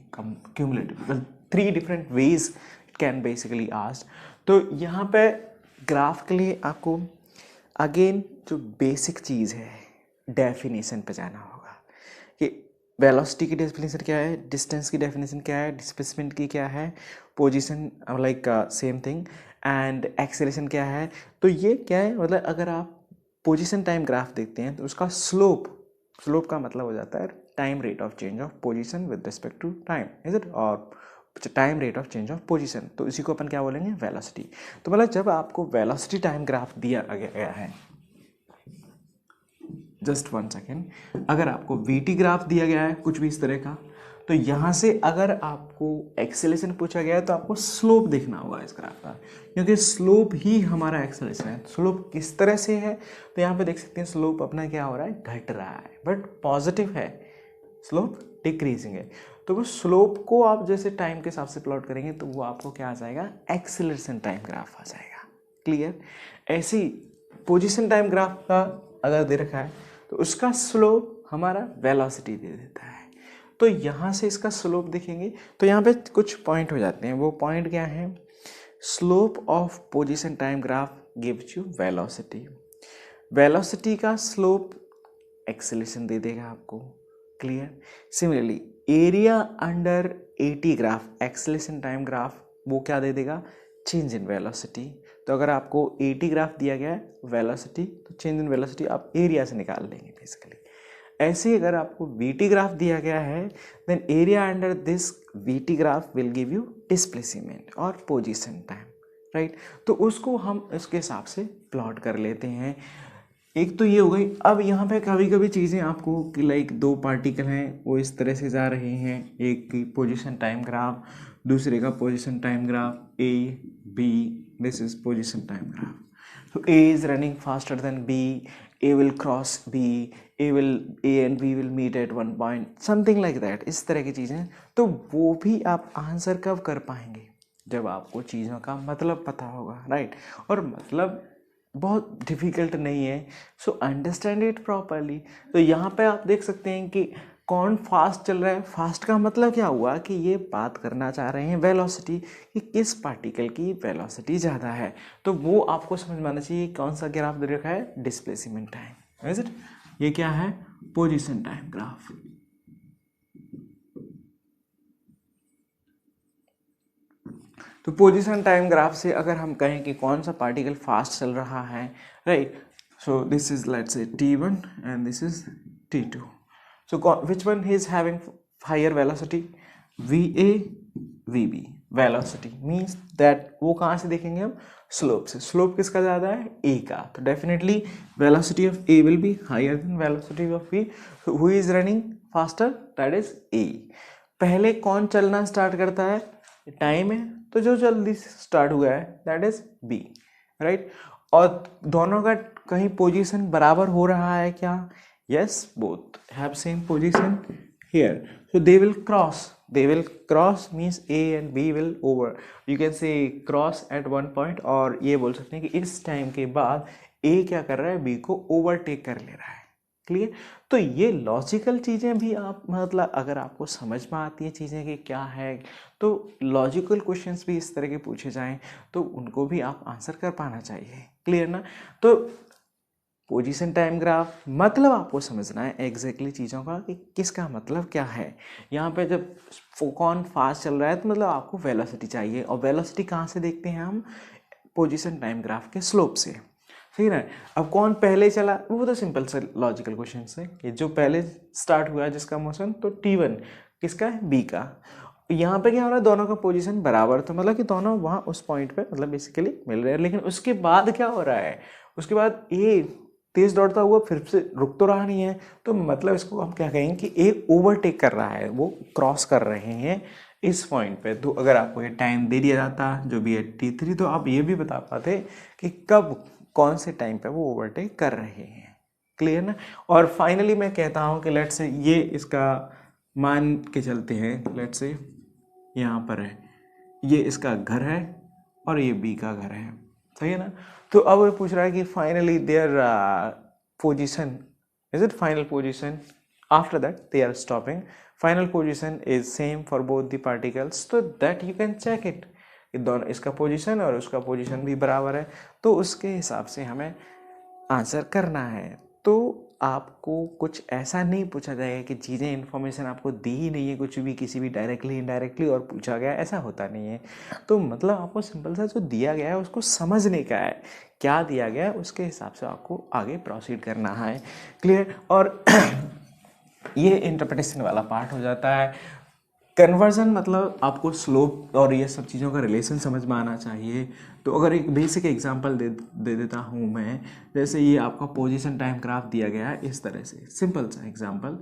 cumulative. Well, three different ways it can basically asked. तो यहाँ पे graph के लिए आपको again जो basic चीज़ है definition पे जाना होगा कि वेलोसिटी की डेफिनेशन क्या है, डिस्टेंस की डेफिनेशन क्या है, डिस्प्लेसमेंट की क्या है, position like same thing, and acceleration क्या है. तो ये क्या है, मतलब अगर आप पोजीशन टाइम ग्राफ देखते हैं तो उसका स्लोप का मतलब हो जाता है time rate of change of position with respect to time, is it, और time rate of change of position, तो इसी को अपन क्या बोलेंगे, वेलोसिटी. तो मतलब जब आपको वेलोसिटी टाइम ग्राफ दिया गया है, जस्ट 1 सेकेंड, अगर आपको वीटी ग्राफ दिया गया है कुछ भी इस तरह का, तो यहाँ से अगर आपको एक्सेलरेशन पूछा गया है तो आपको स्लोप देखना होगा इस ग्राफ का, क्योंकि स्लोप ही हमारा एक्सेलरेशन है. स्लोप किस तरह से है, तो यहाँ पे देख सकते हैं स्लोप अपना क्या हो रहा है, घट रहा है, बट पॉजिटिव है, स्लोप डिक्रीजिंग है. तो वो स्लोप को आप जैसे टाइम के हिसाब से प्लॉट करेंगे तो वो आपको क्या आ जाएगा, एक्सेलरेशन टाइम ग्राफ आ जाएगा. क्लियर. ऐसी पोजिशन टाइम ग्राफ का अगर दे रखा है तो उसका स्लोप हमारा वेलोसिटी दे देता है. तो यहाँ से इसका स्लोप देखेंगे तो यहाँ पे कुछ पॉइंट हो जाते हैं. वो पॉइंट क्या है, slope of position time graph gives you velocity. Velocity का स्लोप एक्सेलरेशन दे देगा आपको. Clear. Similarly area under 80 graph, acceleration time graph, वो क्या दे देगा, चेंज इन वेलोसिटी. तो अगर आपको 80 ग्राफ दिया गया है वेलोसिटी, तो चेंज इन वेलोसिटी आप एरिया से निकाल लेंगे बेसिकली. ऐसे ही अगर आपको वीटी ग्राफ दिया गया है then area under this VT graph will give you displacement और पोजीशन टाइम, राइट. तो उसको हम इसके हिसाब से प्लॉट कर लेते हैं. एक तो ये हो गई. अब यहाँ पे कभी कभी चीज़ें आपको कि लाइक दो पार्टिकल हैं वो इस तरह से जा रहे हैं, एक की पोजीशन टाइम ग्राफ, दूसरे का position time graph, A B, this is position time graph. So A is running faster than B, A will cross B, A and B will meet at one point, something like that. इस तरह की चीज़ें. तो वो भी आप answer कब कर पाएंगे, जब आपको चीज़ों का मतलब पता होगा, राइट. और मतलब बहुत डिफिकल्ट नहीं है, सो अंडरस्टैंड इट प्रॉपरली. तो यहाँ पे आप देख सकते हैं कि कौन फास्ट चल रहा है. फास्ट का मतलब क्या हुआ कि ये बात करना चाह रहे हैं वेलोसिटी, कि किस पार्टिकल की वेलोसिटी ज़्यादा है. तो वो आपको समझ में आना चाहिए. कौन सा ग्राफ दे रखा है, डिस्प्लेसमेंट टाइम, इज इट. ये क्या है, पोजीशन टाइम ग्राफ. तो पोजीशन टाइम ग्राफ से अगर हम कहें कि कौन सा पार्टिकल फास्ट चल रहा है, right. So this is let's say T1 and this is T2. So which one is having higher velocity, VA, VB. velocity means that वो कहाँ से देखेंगे हम, स्लोप से. स्लोप किसका ज़्यादा है, A का. तो definitely velocity of A will be higher than velocity of B. So who is running faster, that is A. पहले कौन चलना स्टार्ट करता है, टाइम है, तो जो जल्दी स्टार्ट हुआ है that is B, राइट. और दोनों का कहीं पोजीशन बराबर हो रहा है क्या, yes, both have same position here, so they will cross means A and B will over, you can say cross at one point. और ये बोल सकते हैं कि इस टाइम के बाद A क्या कर रहा है, B को ओवरटेक कर ले रहा है. क्लियर. तो ये लॉजिकल चीज़ें भी आप मतलब अगर आपको समझ में आती है चीज़ें कि क्या है, तो लॉजिकल क्वेश्चंस भी इस तरह के पूछे जाएं तो उनको भी आप आंसर कर पाना चाहिए. क्लियर ना. तो पोजीशन टाइम ग्राफ मतलब आपको समझना है एग्जैक्टली चीज़ों का कि किसका मतलब क्या है. यहाँ पे जब कौन फास्ट चल रहा है तो मतलब आपको वेलोसिटी चाहिए, और वेलोसिटी कहाँ से देखते हैं हम, पोजीशन टाइम ग्राफ के स्लोप से. ठीक है. अब कौन पहले चला, वो तो सिंपल से लॉजिकल क्वेश्चन है कि जो पहले स्टार्ट हुआ है जिसका मोशन, तो T1 किसका है, B का. यहाँ पे क्या हो रहा है, दोनों का पोजीशन बराबर, तो मतलब कि दोनों वहाँ उस पॉइंट पे मतलब बेसिकली मिल रहे हैं. लेकिन उसके बाद क्या हो रहा है, उसके बाद A तेज दौड़ता हुआ फिर से रुक तो रहा नहीं है, तो मतलब इसको हम क्या कहेंगे कि एक ओवरटेक कर रहा है, वो क्रॉस कर रहे हैं इस पॉइंट पे। तो अगर आपको ये टाइम दे दिया जाता जो भी है t3, तो आप ये भी बता पाते कि कब कौन से टाइम पे वो ओवरटेक कर रहे हैं। क्लियर ना। और फाइनली मैं कहता हूँ कि लेट्स से ये इसका मान के चलते हैं, लेट्स से यहाँ पर है, ये इसका घर है और ये बी का घर है, सही है ना। तो अब वो पूछ रहा है कि finally there position, is it final position, after that they are stopping, final position is same for both the particles, तो that you can check it, दोनों इसका पोजीशन और उसका पोजीशन भी बराबर है, तो उसके हिसाब से हमें आंसर करना है। तो आपको कुछ ऐसा नहीं पूछा जाएगा कि चीज़ें इन्फॉर्मेशन आपको दी ही नहीं है कुछ भी, किसी भी डायरेक्टली इनडायरेक्टली और पूछा गया, ऐसा होता नहीं है। तो मतलब आपको सिंपल सा जो दिया गया है उसको समझने का है, क्या दिया गया है उसके हिसाब से आपको आगे प्रोसीड करना है। क्लियर। और ये इंटरप्रिटेशन वाला पार्ट हो जाता है। कन्वर्जन मतलब आपको स्लोप और ये सब चीज़ों का रिलेशन समझ में आना चाहिए। तो अगर एक बेसिक एग्जांपल दे देता हूँ मैं, जैसे ये आपका पोजीशन टाइम ग्राफ दिया गया है इस तरह से, सिंपल सा एग्जांपल।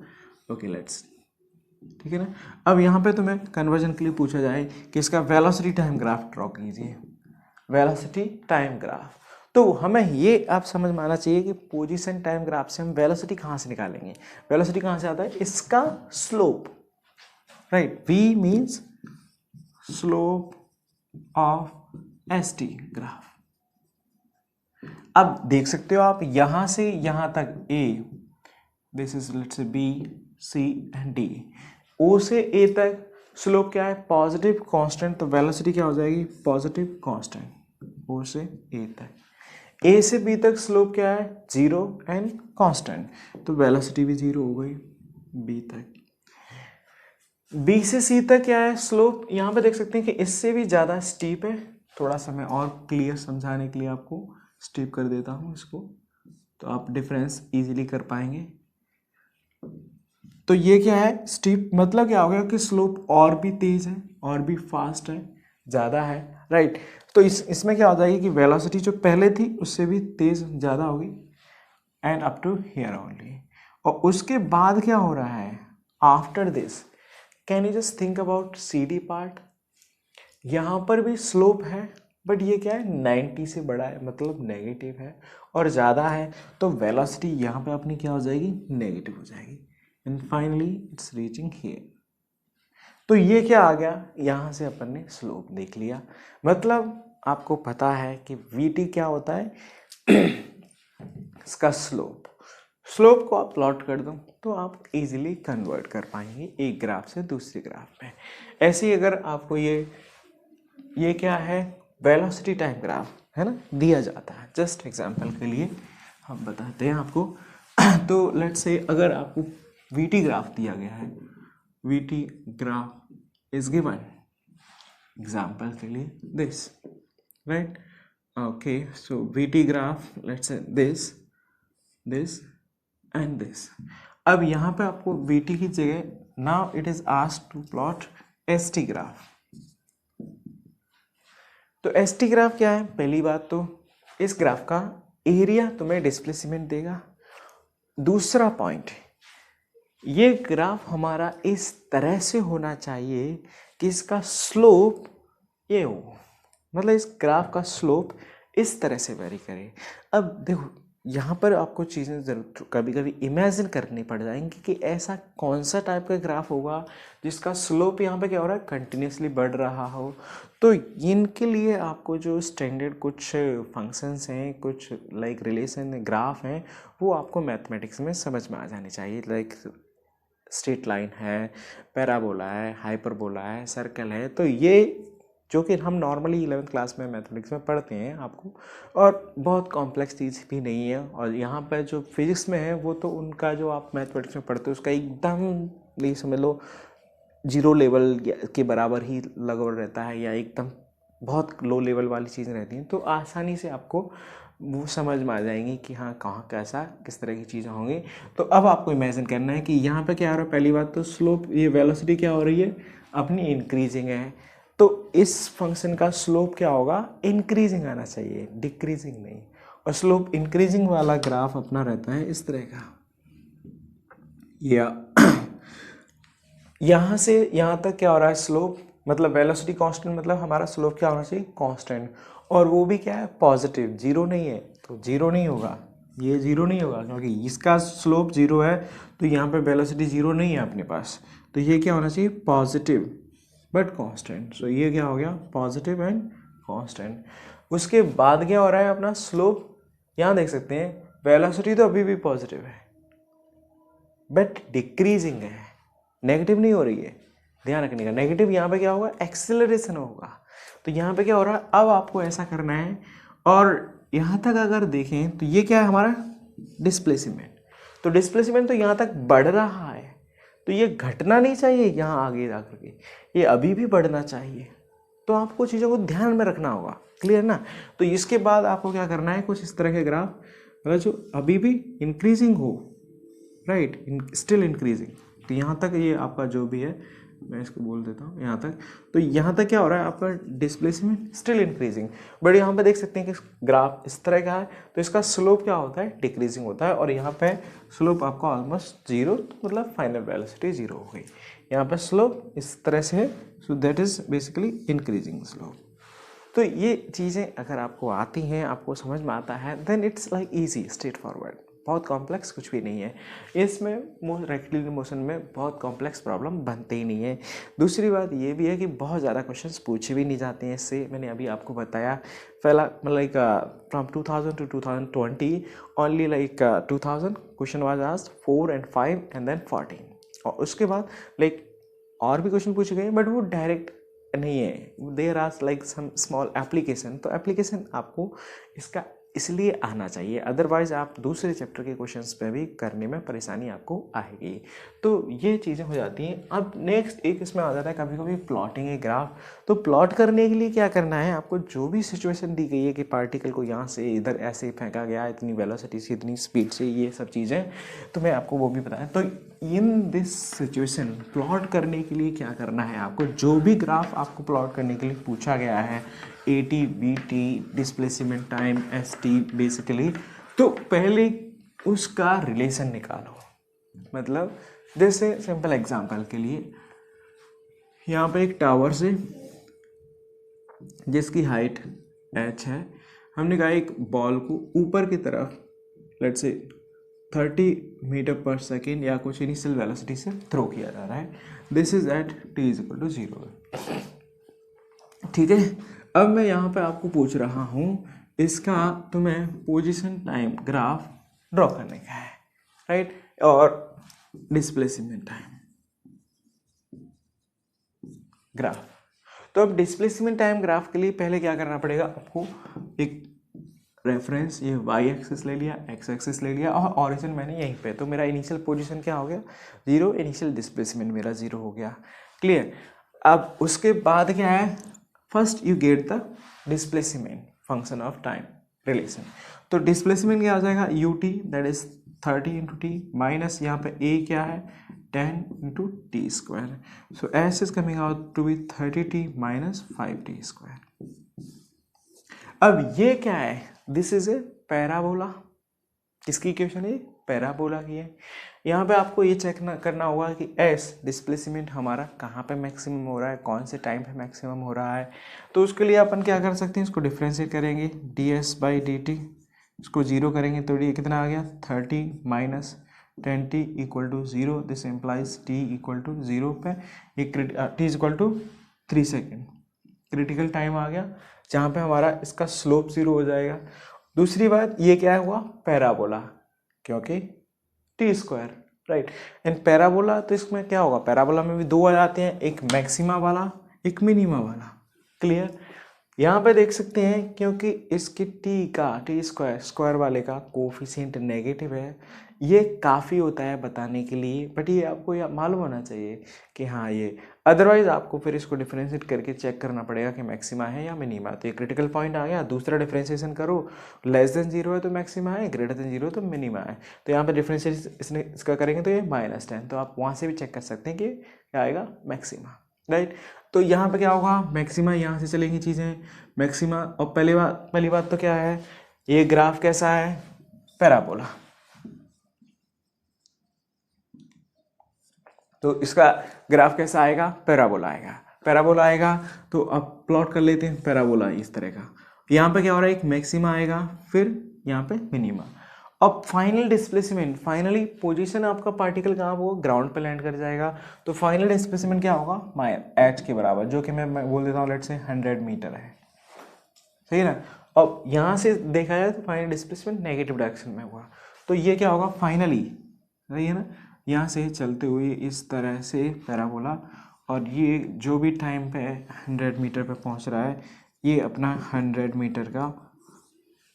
ओके लेट्स, ठीक है ना। अब यहाँ पे तुम्हें कन्वर्जन के लिए पूछा जाए कि इसका वेलोसिटी टाइम ग्राफ ड्रॉ कीजिए, वेलोसिटी टाइम ग्राफ। तो हमें ये आप समझ में आना चाहिए कि पोजीशन टाइम ग्राफ से हम वेलोसिटी कहाँ से निकालेंगे। वेलोसिटी कहाँ से आता है, इसका slope, right. v means slope of st graph. अब देख सकते हो आप यहां से यहां तक a, this is let's say b c and d, o से a तक स्लोप क्या है, पॉजिटिव कांस्टेंट, तो वेलोसिटी क्या हो जाएगी, पॉजिटिव कांस्टेंट o से a तक। a से b तक स्लोप क्या है, जीरो एंड कांस्टेंट, तो वेलोसिटी भी जीरो हो गई b तक। B से C तक क्या है स्लोप, यहाँ पे देख सकते हैं कि इससे भी ज़्यादा स्टीप है। थोड़ा सा मैं और क्लियर समझाने के लिए आपको स्टीप कर देता हूँ इसको, तो आप डिफरेंस इजीली कर पाएंगे। तो ये क्या है स्टीप, मतलब क्या हो गया कि स्लोप और भी तेज है और भी फास्ट है, ज़्यादा है, राइट। तो इसमें क्या हो जाएगी कि वेलोसिटी जो पहले थी उससे भी तेज ज़्यादा होगी and up to here only. और उसके बाद क्या हो रहा है after this, can you just think about CD part, यहाँ पर भी स्लोप है बट ये क्या है 90 से बड़ा है, मतलब नेगेटिव है और ज़्यादा है, तो वेलोसिटी यहाँ पे अपनी क्या हो जाएगी, नेगेटिव हो जाएगी and finally it's reaching here. तो ये क्या आ गया, यहाँ से अपन ने स्लोप देख लिया। मतलब आपको पता है कि VT क्या होता है इसका स्लोप। स्लोप को आप प्लॉट कर दो तो आप इजीली कन्वर्ट कर पाएंगे एक ग्राफ से दूसरे ग्राफ में। ऐसे ही अगर आपको ये क्या है वेलोसिटी टाइम ग्राफ है ना दिया जाता है, जस्ट एग्जांपल के लिए हम बताते हैं आपको। तो लेट्स से अगर आपको VT ग्राफ दिया गया है, VT graph is given example के लिए this, right. Okay so VT graph let's say this and this. अब यहाँ पे आपको VT की जगह now it is asked to plot ST graph. तो ST ग्राफ क्या है, पहली बात तो इस ग्राफ का एरिया तुम्हें डिस्प्लेसमेंट देगा। दूसरा पॉइंट, ये ग्राफ हमारा इस तरह से होना चाहिए कि इसका स्लोप ये हो, मतलब इस ग्राफ का स्लोप इस तरह से वेरी करे। अब देखो यहाँ पर आपको चीज़ें जरूर कभी कभी इमेजिन करनी पड़ जाएंगी कि ऐसा कौन सा टाइप का ग्राफ होगा जिसका स्लोप यहाँ पे क्या हो रहा है कंटिन्यूसली बढ़ रहा हो। तो इनके लिए आपको जो स्टैंडर्ड कुछ फंक्शंस हैं, कुछ लाइक रिलेशन ग्राफ हैं, वो आपको मैथमेटिक्स में समझ में आ जानी चाहिए। लाइक स्ट्रेट लाइन है, पैराबोला है, हाइपरबोला है, सर्कल है, तो ये जो कि हम नॉर्मली 11th क्लास में मैथमेटिक्स में पढ़ते हैं आपको, और बहुत कॉम्प्लेक्स चीज़ भी नहीं है। और यहाँ पर जो फिजिक्स में है वो तो उनका जो आप मैथमेटिक्स में पढ़ते हो उसका एकदम ये समझ लो जीरो लेवल के बराबर ही लगभग रहता है, या एकदम बहुत लो लेवल वाली चीज़ें रहती हैं, तो आसानी से आपको वो समझ में आ जाएंगी कि हाँ कहाँ कैसा किस तरह की चीज़ें होंगी। तो अब आपको इमेजिन करना है कि यहाँ पे क्या हो रहा है, पहली बात तो स्लोप, ये वेलोसिटी क्या हो रही है अपनी इंक्रीजिंग है, तो इस फंक्शन का स्लोप क्या होगा इंक्रीजिंग आना चाहिए, डिक्रीजिंग नहीं। और स्लोप इंक्रीजिंग वाला ग्राफ अपना रहता है इस तरह का, या यहाँ से यहाँ तक क्या हो रहा है स्लोप, मतलब वेलोसिटी कांस्टेंट, मतलब हमारा स्लोप क्या होना चाहिए कांस्टेंट, और वो भी क्या है पॉजिटिव, जीरो नहीं है तो जीरो नहीं होगा, ये जीरो नहीं होगा क्योंकि इसका स्लोप जीरो है, तो यहाँ पे वेलोसिटी जीरो नहीं है अपने पास, तो ये क्या होना चाहिए पॉजिटिव बट कांस्टेंट। सो ये क्या हो गया पॉजिटिव एंड कांस्टेंट। उसके बाद क्या हो रहा है अपना स्लोप, यहाँ देख सकते हैं वेलोसिटी तो अभी भी पॉजिटिव है बट डिक्रीजिंग है, नेगेटिव नहीं हो रही है, ध्यान रखने का। नेगेटिव यहाँ पे क्या होगा एक्सेलरेशन होगा, तो यहाँ पे क्या हो रहा है अब आपको ऐसा करना है, और यहाँ तक अगर देखें तो ये क्या है हमारा डिस्प्लेसमेंट, तो डिस्प्लेसमेंट तो यहाँ तक बढ़ रहा है, तो ये घटना नहीं चाहिए यहाँ आगे जा करके, ये अभी भी बढ़ना चाहिए, तो आपको चीज़ों को ध्यान में रखना होगा, क्लियर ना। तो इसके बाद आपको क्या करना है, कुछ इस तरह के ग्राफ अगर जो अभी भी इंक्रीजिंग हो, राइट, स्टिल इंक्रीजिंग, तो यहाँ तक ये आपका जो भी है मैं इसको बोल देता हूँ यहाँ तक, तो यहाँ तक क्या हो रहा है आपका डिस्प्लेसमेंट स्टिल इंक्रीजिंग, बट यहाँ पे देख सकते हैं कि ग्राफ इस तरह का है, तो इसका स्लोप क्या होता है डिक्रीजिंग होता है, और यहाँ पे स्लोप आपका ऑलमोस्ट जीरो, तो मतलब फाइनल वेलोसिटी जीरो हो गई, यहाँ पे स्लोप इस तरह से है, so that is basically increasing slope. तो ये चीज़ें अगर आपको आती हैं, आपको समझ में आता है, then it's like easy, straightforward, बहुत कॉम्प्लेक्स कुछ भी नहीं है इसमें। रेक्टिलिनियर मोशन में बहुत कॉम्प्लेक्स प्रॉब्लम बनते ही नहीं है। दूसरी बात ये भी है कि बहुत ज़्यादा क्वेश्चंस पूछे भी नहीं जाते हैं इससे, मैंने अभी आपको बताया पहला मतलब like from 2000 to 2020 only like 2000 question was asked, 4 and 5 and then 14, और उसके बाद लाइक और भी क्वेश्चन पूछे गए बट वो डायरेक्ट नहीं है, there are like some small application, तो एप्लीकेशन आपको इसका इसलिए आना चाहिए, अदरवाइज आप दूसरे चैप्टर के क्वेश्चंस पे भी करने में परेशानी आपको आएगी। तो ये चीज़ें हो जाती हैं। अब नेक्स्ट एक इसमें आ जाता है कभी कभी प्लॉटिंग है ग्राफ, तो प्लॉट करने के लिए क्या करना है आपको, जो भी सिचुएशन दी गई है कि पार्टिकल को यहाँ से इधर ऐसे फेंका गया, इतनी वेलोसिटी से इतनी स्पीड से, ये सब चीज़ें तो मैं आपको वो भी बताया। तो इन दिस सिचुएशन प्लॉट करने के लिए क्या करना है आपको, जो भी ग्राफ आपको प्लॉट करने के लिए पूछा गया है, AT, BT, displacement time, ST basically, तो पहले उसका रिलेशन निकालो। मतलब जैसे सिंपल एग्जांपल के लिए यहाँ पे एक टावर से जिसकी हाइट h है, हमने कहा एक बॉल को ऊपर की तरफ लेट्स से 30 मीटर पर सेकेंड या कुछ इनिशियल वेलोसिटी से थ्रो किया जा रहा है, दिस इज एट t = 0। ठीक है, अब मैं यहाँ पे आपको पूछ रहा हूँ इसका तुम्हें पोजीशन टाइम ग्राफ ड्रॉ करने का है, राइट, और डिस्प्लेसमेंट टाइम ग्राफ। तो अब डिस्प्लेसमेंट टाइम ग्राफ के लिए पहले क्या करना पड़ेगा आपको, एक रेफरेंस ये y एक्सिस ले लिया, x एक्सिस ले लिया, और ऑरिजिन मैंने यहीं पे, तो मेरा इनिशियल पोजीशन क्या हो गया 0, इनिशियल डिस्प्लेसमेंट मेरा 0 हो गया, क्लियर। अब उसके बाद क्या है, first you get the displacement function of time relation, तो डिस्प्लेसमेंट क्या आ जाएगा ut, that is 30 × t minus यहाँ पे a क्या है 10 × t², so s is coming out to be 30t - 5t²। अब ये क्या है, दिस इज ए पैराबोला, किसकी इक्वेशन है, पैराबोला की है। यहाँ पे आपको ये चेक करना होगा कि s डिस्प्लेसमेंट हमारा कहाँ पे मैक्सिमम हो रहा है, कौन से टाइम पे मैक्सिमम हो रहा है, तो उसके लिए अपन क्या कर सकते हैं, इसको डिफ्रेंशिएट करेंगे ds/dt, इसको 0 करेंगे तो ये कितना आ गया 30 - 10t = 0, दिस इम्प्लाइज t = 0 पे t = 3 सेकेंड क्रिटिकल टाइम आ गया, जहाँ पे हमारा इसका स्लोप 0 हो जाएगा। दूसरी बात ये क्या हुआ पैराबोला, क्योंकि t², राइट, एंड पैराबोला, तो इसमें क्या होगा, पैराबोला में भी दो आ जाते हैं, एक मैक्सिमा वाला एक मिनिमा वाला, क्लियर। यहाँ पे देख सकते हैं क्योंकि इसकी t² स्क्वायर वाले का कोफिशिएंट नेगेटिव है, ये काफ़ी होता है बताने के लिए, बट ये आपको मालूम होना चाहिए कि हाँ ये, अदरवाइज आपको फिर इसको डिफरेंशिएट करके चेक करना पड़ेगा कि मैक्सिमा है या मिनिमा। तो ये क्रिटिकल पॉइंट आ गया, दूसरा डिफरेंशिएशन करो, <0 है तो मैक्सिमा है, <0 तो मिनिमा है, तो यहाँ पर डिफरेंशिएशन इसका करेंगे तो ये -10, तो आप वहाँ से भी चेक कर सकते हैं कि क्या आएगा मैक्सिमा, राइट। तो यहाँ पे क्या होगा मैक्सिमा, यहाँ से चलेंगी चीज़ें मैक्सिमा, और पहली बात तो क्या है ये ग्राफ कैसा है, पैराबोला। तो इसका ग्राफ कैसा आएगा, पैराबोला आएगा। पैराबोला आएगा तो अब प्लॉट कर लेते हैं पैराबोला इस तरह का। यहाँ पे क्या हो रहा है, एक मैक्सिमा आएगा, फिर यहाँ पे मिनिमा। अब फाइनल डिस्प्लेसमेंट, फाइनली पोजीशन आपका पार्टिकल कहाँ होगा, ग्राउंड पे लैंड कर जाएगा। तो फाइनल डिस्प्लेसमेंट क्या होगा, h के बराबर, जो कि मैं बोल देता हूँ लेट्स से 100 मीटर है, सही ना। अब यहाँ से देखा जाए तो फाइनल डिस्प्लेसमेंट नेगेटिव डायरेक्शन में हुआ, तो ये क्या होगा फाइनली, सही है ना। यहाँ से चलते हुए इस तरह से पैराबोला, और ये जो भी टाइम पे 100 मीटर पे पहुँच रहा है, ये अपना 100 मीटर का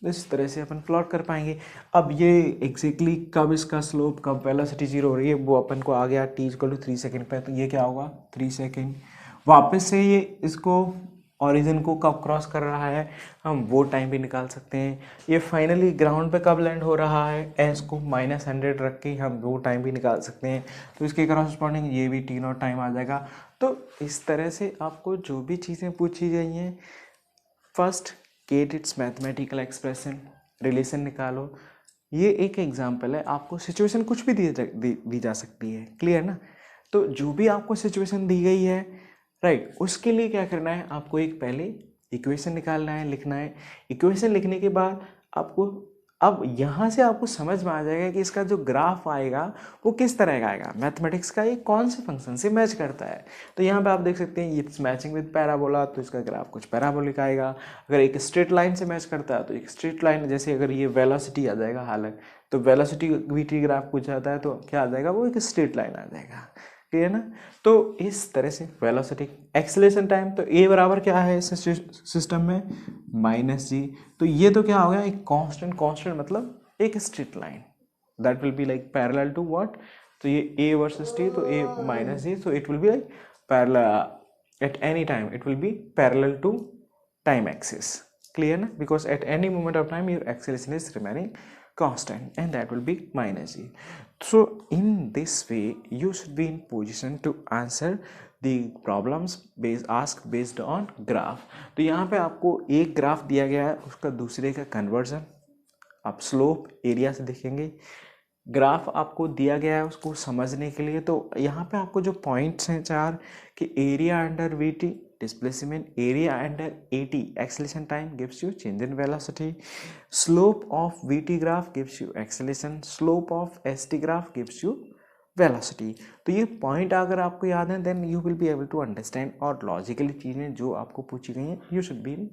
इस तरह से अपन प्लॉट कर पाएंगे। अब ये एग्जैक्टली कब इसका स्लोप, कब वेलोसिटी जीरो हो रही है, वो अपन को आ गया t=3 सेकेंड पे, तो ये क्या होगा 3 सेकेंड। वापस से ये इसको ओरिजिन को कब क्रॉस कर रहा है, हम वो टाइम भी निकाल सकते हैं। ये फाइनली ग्राउंड पे कब लैंड हो रहा है, एस को -100 रख के हम वो टाइम भी निकाल सकते हैं। तो इसके करस्पॉन्डिंग ये भी t0 टाइम आ जाएगा। तो इस तरह से आपको जो भी चीज़ें पूछी गई हैं, first get its mathematical expression, relation निकालो। ये एक एग्जाम्पल है, आपको सिचुएशन कुछ भी दी जा सकती है, क्लियर ना। तो जो भी आपको सिचुएशन दी गई है, राइट, उसके लिए क्या करना है, आपको एक पहले इक्वेशन निकालना है, लिखना है। इक्वेशन लिखने के बाद आपको, अब यहाँ से आपको समझ में आ जाएगा कि इसका जो ग्राफ आएगा वो किस तरह का आएगा, मैथमेटिक्स का ये कौन से फंक्शन से मैच करता है। तो यहाँ पे आप देख सकते हैं इट्स मैचिंग विद पैराबोला, तो इसका ग्राफ कुछ पैराबोलिक आएगा। अगर एक स्ट्रेट लाइन से मैच करता है तो एक स्ट्रेट लाइन, जैसे अगर ये वेलोसिटी आ जाएगा हालांकि, तो वेलोसिटी वीटी ग्राफ पूछा जाता है तो क्या आ जाएगा, वो एक स्ट्रेट लाइन आ जाएगा, क्लियर ना। तो इस तरह से वेलोसिटी, एक्सेलरेशन टाइम, तो ए बराबर क्या है इस सिस्टम में, -g। तो ये तो क्या हो गया, एक कांस्टेंट, कांस्टेंट मतलब एक straight line, that will be like parallel to what, तो ये a वर्सेस t, तो a -g, so it will be like parallel at any time, it will be parallel to time axis, clear na, because at any moment of time your acceleration is remaining constant and that will be -g. So in this way you should be in position to answer the problems asked based on graph. तो यहाँ पे आपको एक graph दिया गया है, उसका दूसरे का कन्वर्जन आप स्लोप एरिया से देखेंगे। ग्राफ आपको दिया गया है उसको समझने के लिए, तो यहाँ पे आपको जो पॉइंट्स हैं 4 कि area under we T displacement, area under AT acceleration time gives you change in velocity, slope of VT graph gives you acceleration, slope of ST graph gives you velocity. तो ये पॉइंट अगर आपको याद है then you will be able to understand, और logically चीज़ें जो आपको पूछी गई हैं you should be in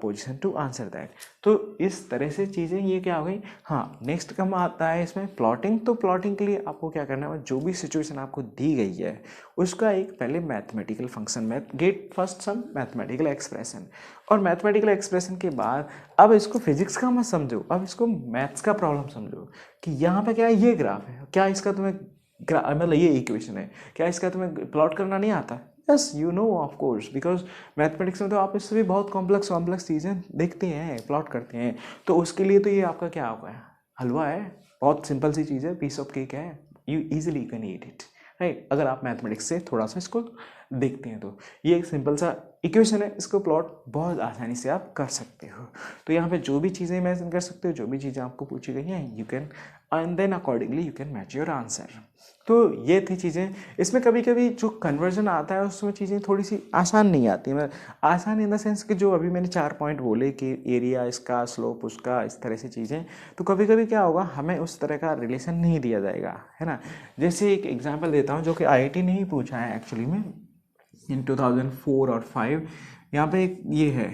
position to answer that. तो इस तरह से चीज़ें ये क्या हो गई। हाँ, नेक्स्ट कम आता है इसमें प्लॉटिंग। तो प्लॉटिंग के लिए आपको क्या करना है, जो भी सिचुएशन आपको दी गई है उसका एक पहले मैथमेटिकल फंक्शन, गेट फर्स्ट सम मैथमेटिकल एक्सप्रेशन, और मैथमेटिकल एक्सप्रेशन के बाद अब इसको फिजिक्स का मत समझो, अब इसको मैथ्स का प्रॉब्लम समझो कि यहाँ पे क्या है, ये ग्राफ है, क्या इसका तुम्हें मतलब ये इक्वेशन है, क्या इसका तुम्हें प्लॉट करना नहीं आता। Yes you know of course, because mathematics में तो आप इससे भी बहुत कॉम्प्लेक्स चीज़ें देखते हैं, प्लॉट करते हैं। तो उसके लिए तो ये आपका क्या होगा, हलवा है, बहुत सिंपल सी चीज़ है, पीस ऑफ केक है, you easily can eat it, right. अगर आप मैथमेटिक्स से थोड़ा सा इसको देखते हैं तो ये एक सिंपल सा इक्वेशन है, इसको प्लॉट बहुत आसानी से आप कर सकते हो। तो यहाँ पे जो भी चीज़ें इमेजिन कर सकते हो, जो भी चीज़ें आपको पूछी गई हैं, you can and then accordingly you can match your answer. तो ये थी चीज़ें। इसमें कभी कभी जो कन्वर्जन आता है उसमें चीज़ें थोड़ी सी आसान नहीं आती, मतलब आसान इन द सेंस कि जो अभी मैंने 4 पॉइंट बोले कि एरिया इसका, स्लोप उसका, इस तरह से चीज़ें, तो कभी कभी क्या होगा, हमें उस तरह का रिलेशन नहीं दिया जाएगा, है ना। जैसे एक एग्जाम्पल देता हूँ जो कि IIT ने ही पूछा है एक्चुअली में इन 2004 और 5। यहाँ पे एक ये है,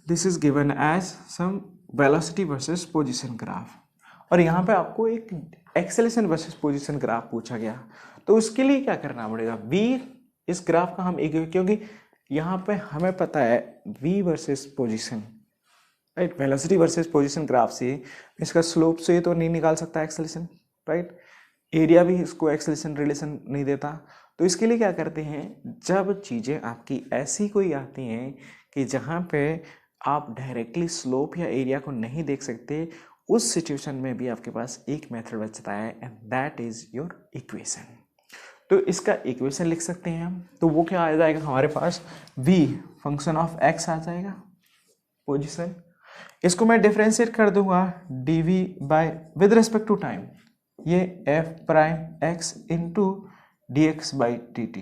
this is given as some velocity versus position graph, और यहाँ पे आपको एक एक्सेलेरेशन वर्सेस पोजीशन ग्राफ पूछा गया। तो उसके लिए क्या करना पड़ेगा, v, इस ग्राफ का हम एक, क्योंकि यहाँ पे हमें पता है v versus position, right, velocity versus position graph से इसका स्लोप से तो नहीं निकाल सकता एक्सेलेरेशन, राइट, एरिया भी इसको एक्सेलेरेशन रिलेशन नहीं देता। तो इसके लिए क्या करते हैं, जब चीज़ें आपकी ऐसी कोई आती हैं कि जहाँ पे आप डायरेक्टली स्लोप या एरिया को नहीं देख सकते, उस सिचुएशन में भी आपके पास एक मेथड बचता है and that is your equation. तो इसका इक्वेशन लिख सकते हैं हम, तो वो क्या आ जाएगा हमारे पास, v फंक्शन ऑफ x आ जाएगा, पोजिशन, इसको मैं डिफ्रेंशिएट कर दूंगा dv by with respect to time, ये f prime x into d x by d t,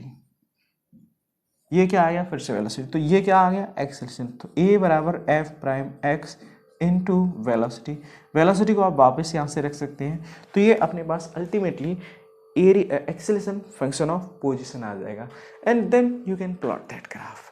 ये क्या आ गया फिर से वेलोसिटी, तो ये क्या आ गया एक्सेलरेशन, तो a बराबर f prime x into velocity, velocity को आप वापस यहाँ से रख सकते हैं, तो ये अपने पास ultimately area acceleration function of position आ जाएगा, and then you can plot that graph.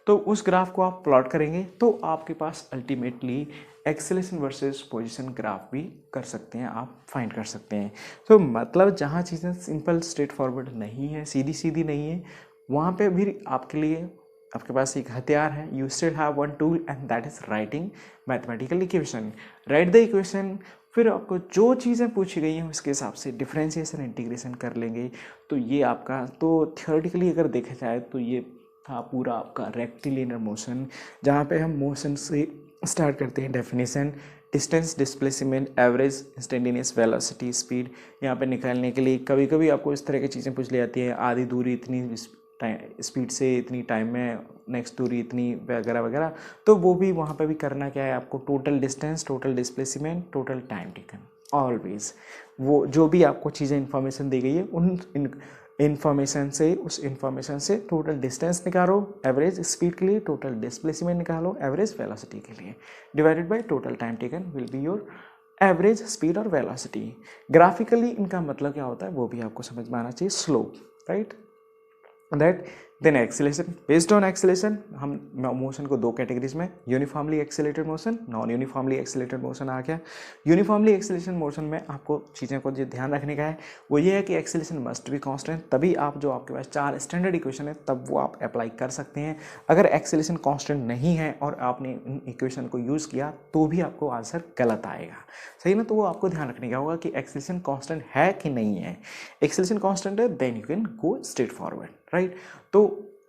तो उस ग्राफ को आप प्लॉट करेंगे तो आपके पास ultimately acceleration versus position graph भी कर सकते हैं, आप फाइंड कर सकते हैं। तो मतलब जहाँ चीज़ें सिंपल स्ट्रेट फॉरवर्ड नहीं है, सीधी सीधी नहीं है, वहाँ पे भी आपके लिए आपके पास एक हथियार है, you still have one tool and that is writing mathematical equation. Right the equation, फिर आपको जो चीज़ें पूछी गई हैं उसके हिसाब से डिफरेंशिएशन इंटीग्रेशन कर लेंगे। तो ये आपका, तो थियोरेटिकली अगर देखा जाए तो ये था पूरा आपका रेक्टिलिनियर मोशन, जहाँ पे हम मोशन से स्टार्ट करते हैं definition, distance, displacement, average, instantaneous velocity, speed. यहाँ पे निकालने के लिए कभी कभी आपको इस तरह की चीज़ें पूछ ली जाती है, आधी दूरी इतनी स्पीड से इतनी टाइम में, नेक्स्ट दूरी इतनी, वगैरह वगैरह। तो वो भी वहाँ पे भी करना क्या है आपको, total distance, total displacement, total time taken, always वो जो भी आपको चीज़ें इन्फॉर्मेशन दी गई है उन इन्फॉर्मेशन से, उस इन्फॉर्मेशन से टोटल डिस्टेंस निकालो एवरेज स्पीड के लिए, टोटल डिस्प्लेसमेंट निकालो एवरेज वेलोसिटी के लिए, divided by total time taken will be your average speed और वेलोसिटी। ग्राफिकली इनका मतलब क्या होता है वो भी आपको समझ में आना चाहिए, slope, right, that then acceleration, based on acceleration हम मोशन को दो कैटेगरीज में, uniformly accelerated motion, non uniformly accelerated motion आ गया। यूनिफॉर्मली एक्सेलेरेशन मोशन में आपको चीज़ें को जो ध्यान रखने का है वो ये है कि एक्सेलेरेशन मस्ट बी कांस्टेंट, तभी आप जो आपके पास 4 स्टैंडर्ड इक्वेशन है तब वो आप अप्लाई कर सकते हैं। अगर एक्सेलेरेशन कांस्टेंट नहीं है और आपने इन इक्वेशन को यूज़ किया तो भी आपको आंसर गलत आएगा, सही ना। तो वो आपको ध्यान रखने का होगा कि एक्सेलेरेशन कांस्टेंट है कि नहीं है। एक्सेलेरेशन कांस्टेंट है then you can go straight forward, right. तो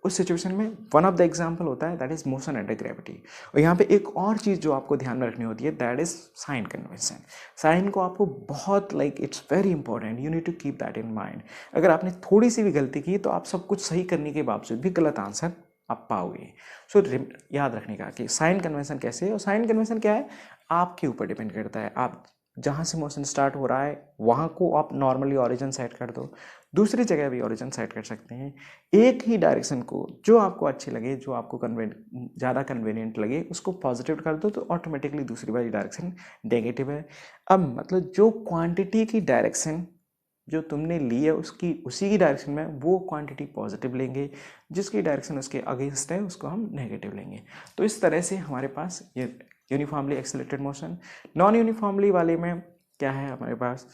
उस सिचुएशन में वन ऑफ द एग्जांपल होता है that is motion under gravity. और यहाँ पे एक और चीज़ जो आपको ध्यान में रखनी होती है that is sign convention. Sign को आपको बहुत it's very important, you need to keep that in mind. अगर आपने थोड़ी सी भी गलती की तो आप सब कुछ सही करने के बावजूद भी गलत आंसर आप पाओगे। सो याद रखने का कि साइन कन्वेंशन कैसे है, और साइन कन्वेंशन क्या है आपके ऊपर डिपेंड करता है। आप जहाँ से मोशन स्टार्ट हो रहा है वहाँ को आप नॉर्मली ओरिजिन सेट कर दो, दूसरी जगह भी ओरिजिन सेट कर सकते हैं। एक ही डायरेक्शन को जो आपको अच्छी लगे, जो आपको ज़्यादा कन्वीनियंट लगे उसको पॉजिटिव कर दो तो ऑटोमेटिकली दूसरी वाली डायरेक्शन नेगेटिव है। अब मतलब जो क्वांटिटी की डायरेक्शन जो तुमने ली है उसकी उसी की डायरेक्शन में वो क्वांटिटी पॉजिटिव लेंगे, जिसकी डायरेक्शन उसके अगेंस्ट है उसको हम नेगेटिव लेंगे। तो इस तरह से हमारे पास ये uniformly accelerated motion. Non uniformly वाले में क्या है, हमारे पास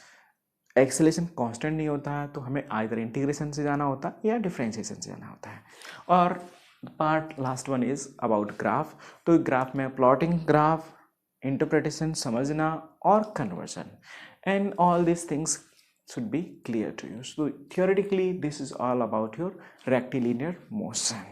एक्सेलेरेशन कांस्टेंट नहीं होता है तो हमें आइदर इंटीग्रेशन से जाना होता है या डिफरेंशिएशन से जाना होता है। और part last one is about graph. तो ग्राफ में प्लॉटिंग ग्राफ, इंटरप्रिटेशन समझना और conversion, and all this things should be clear to you. So theoretically this is all about your rectilinear motion.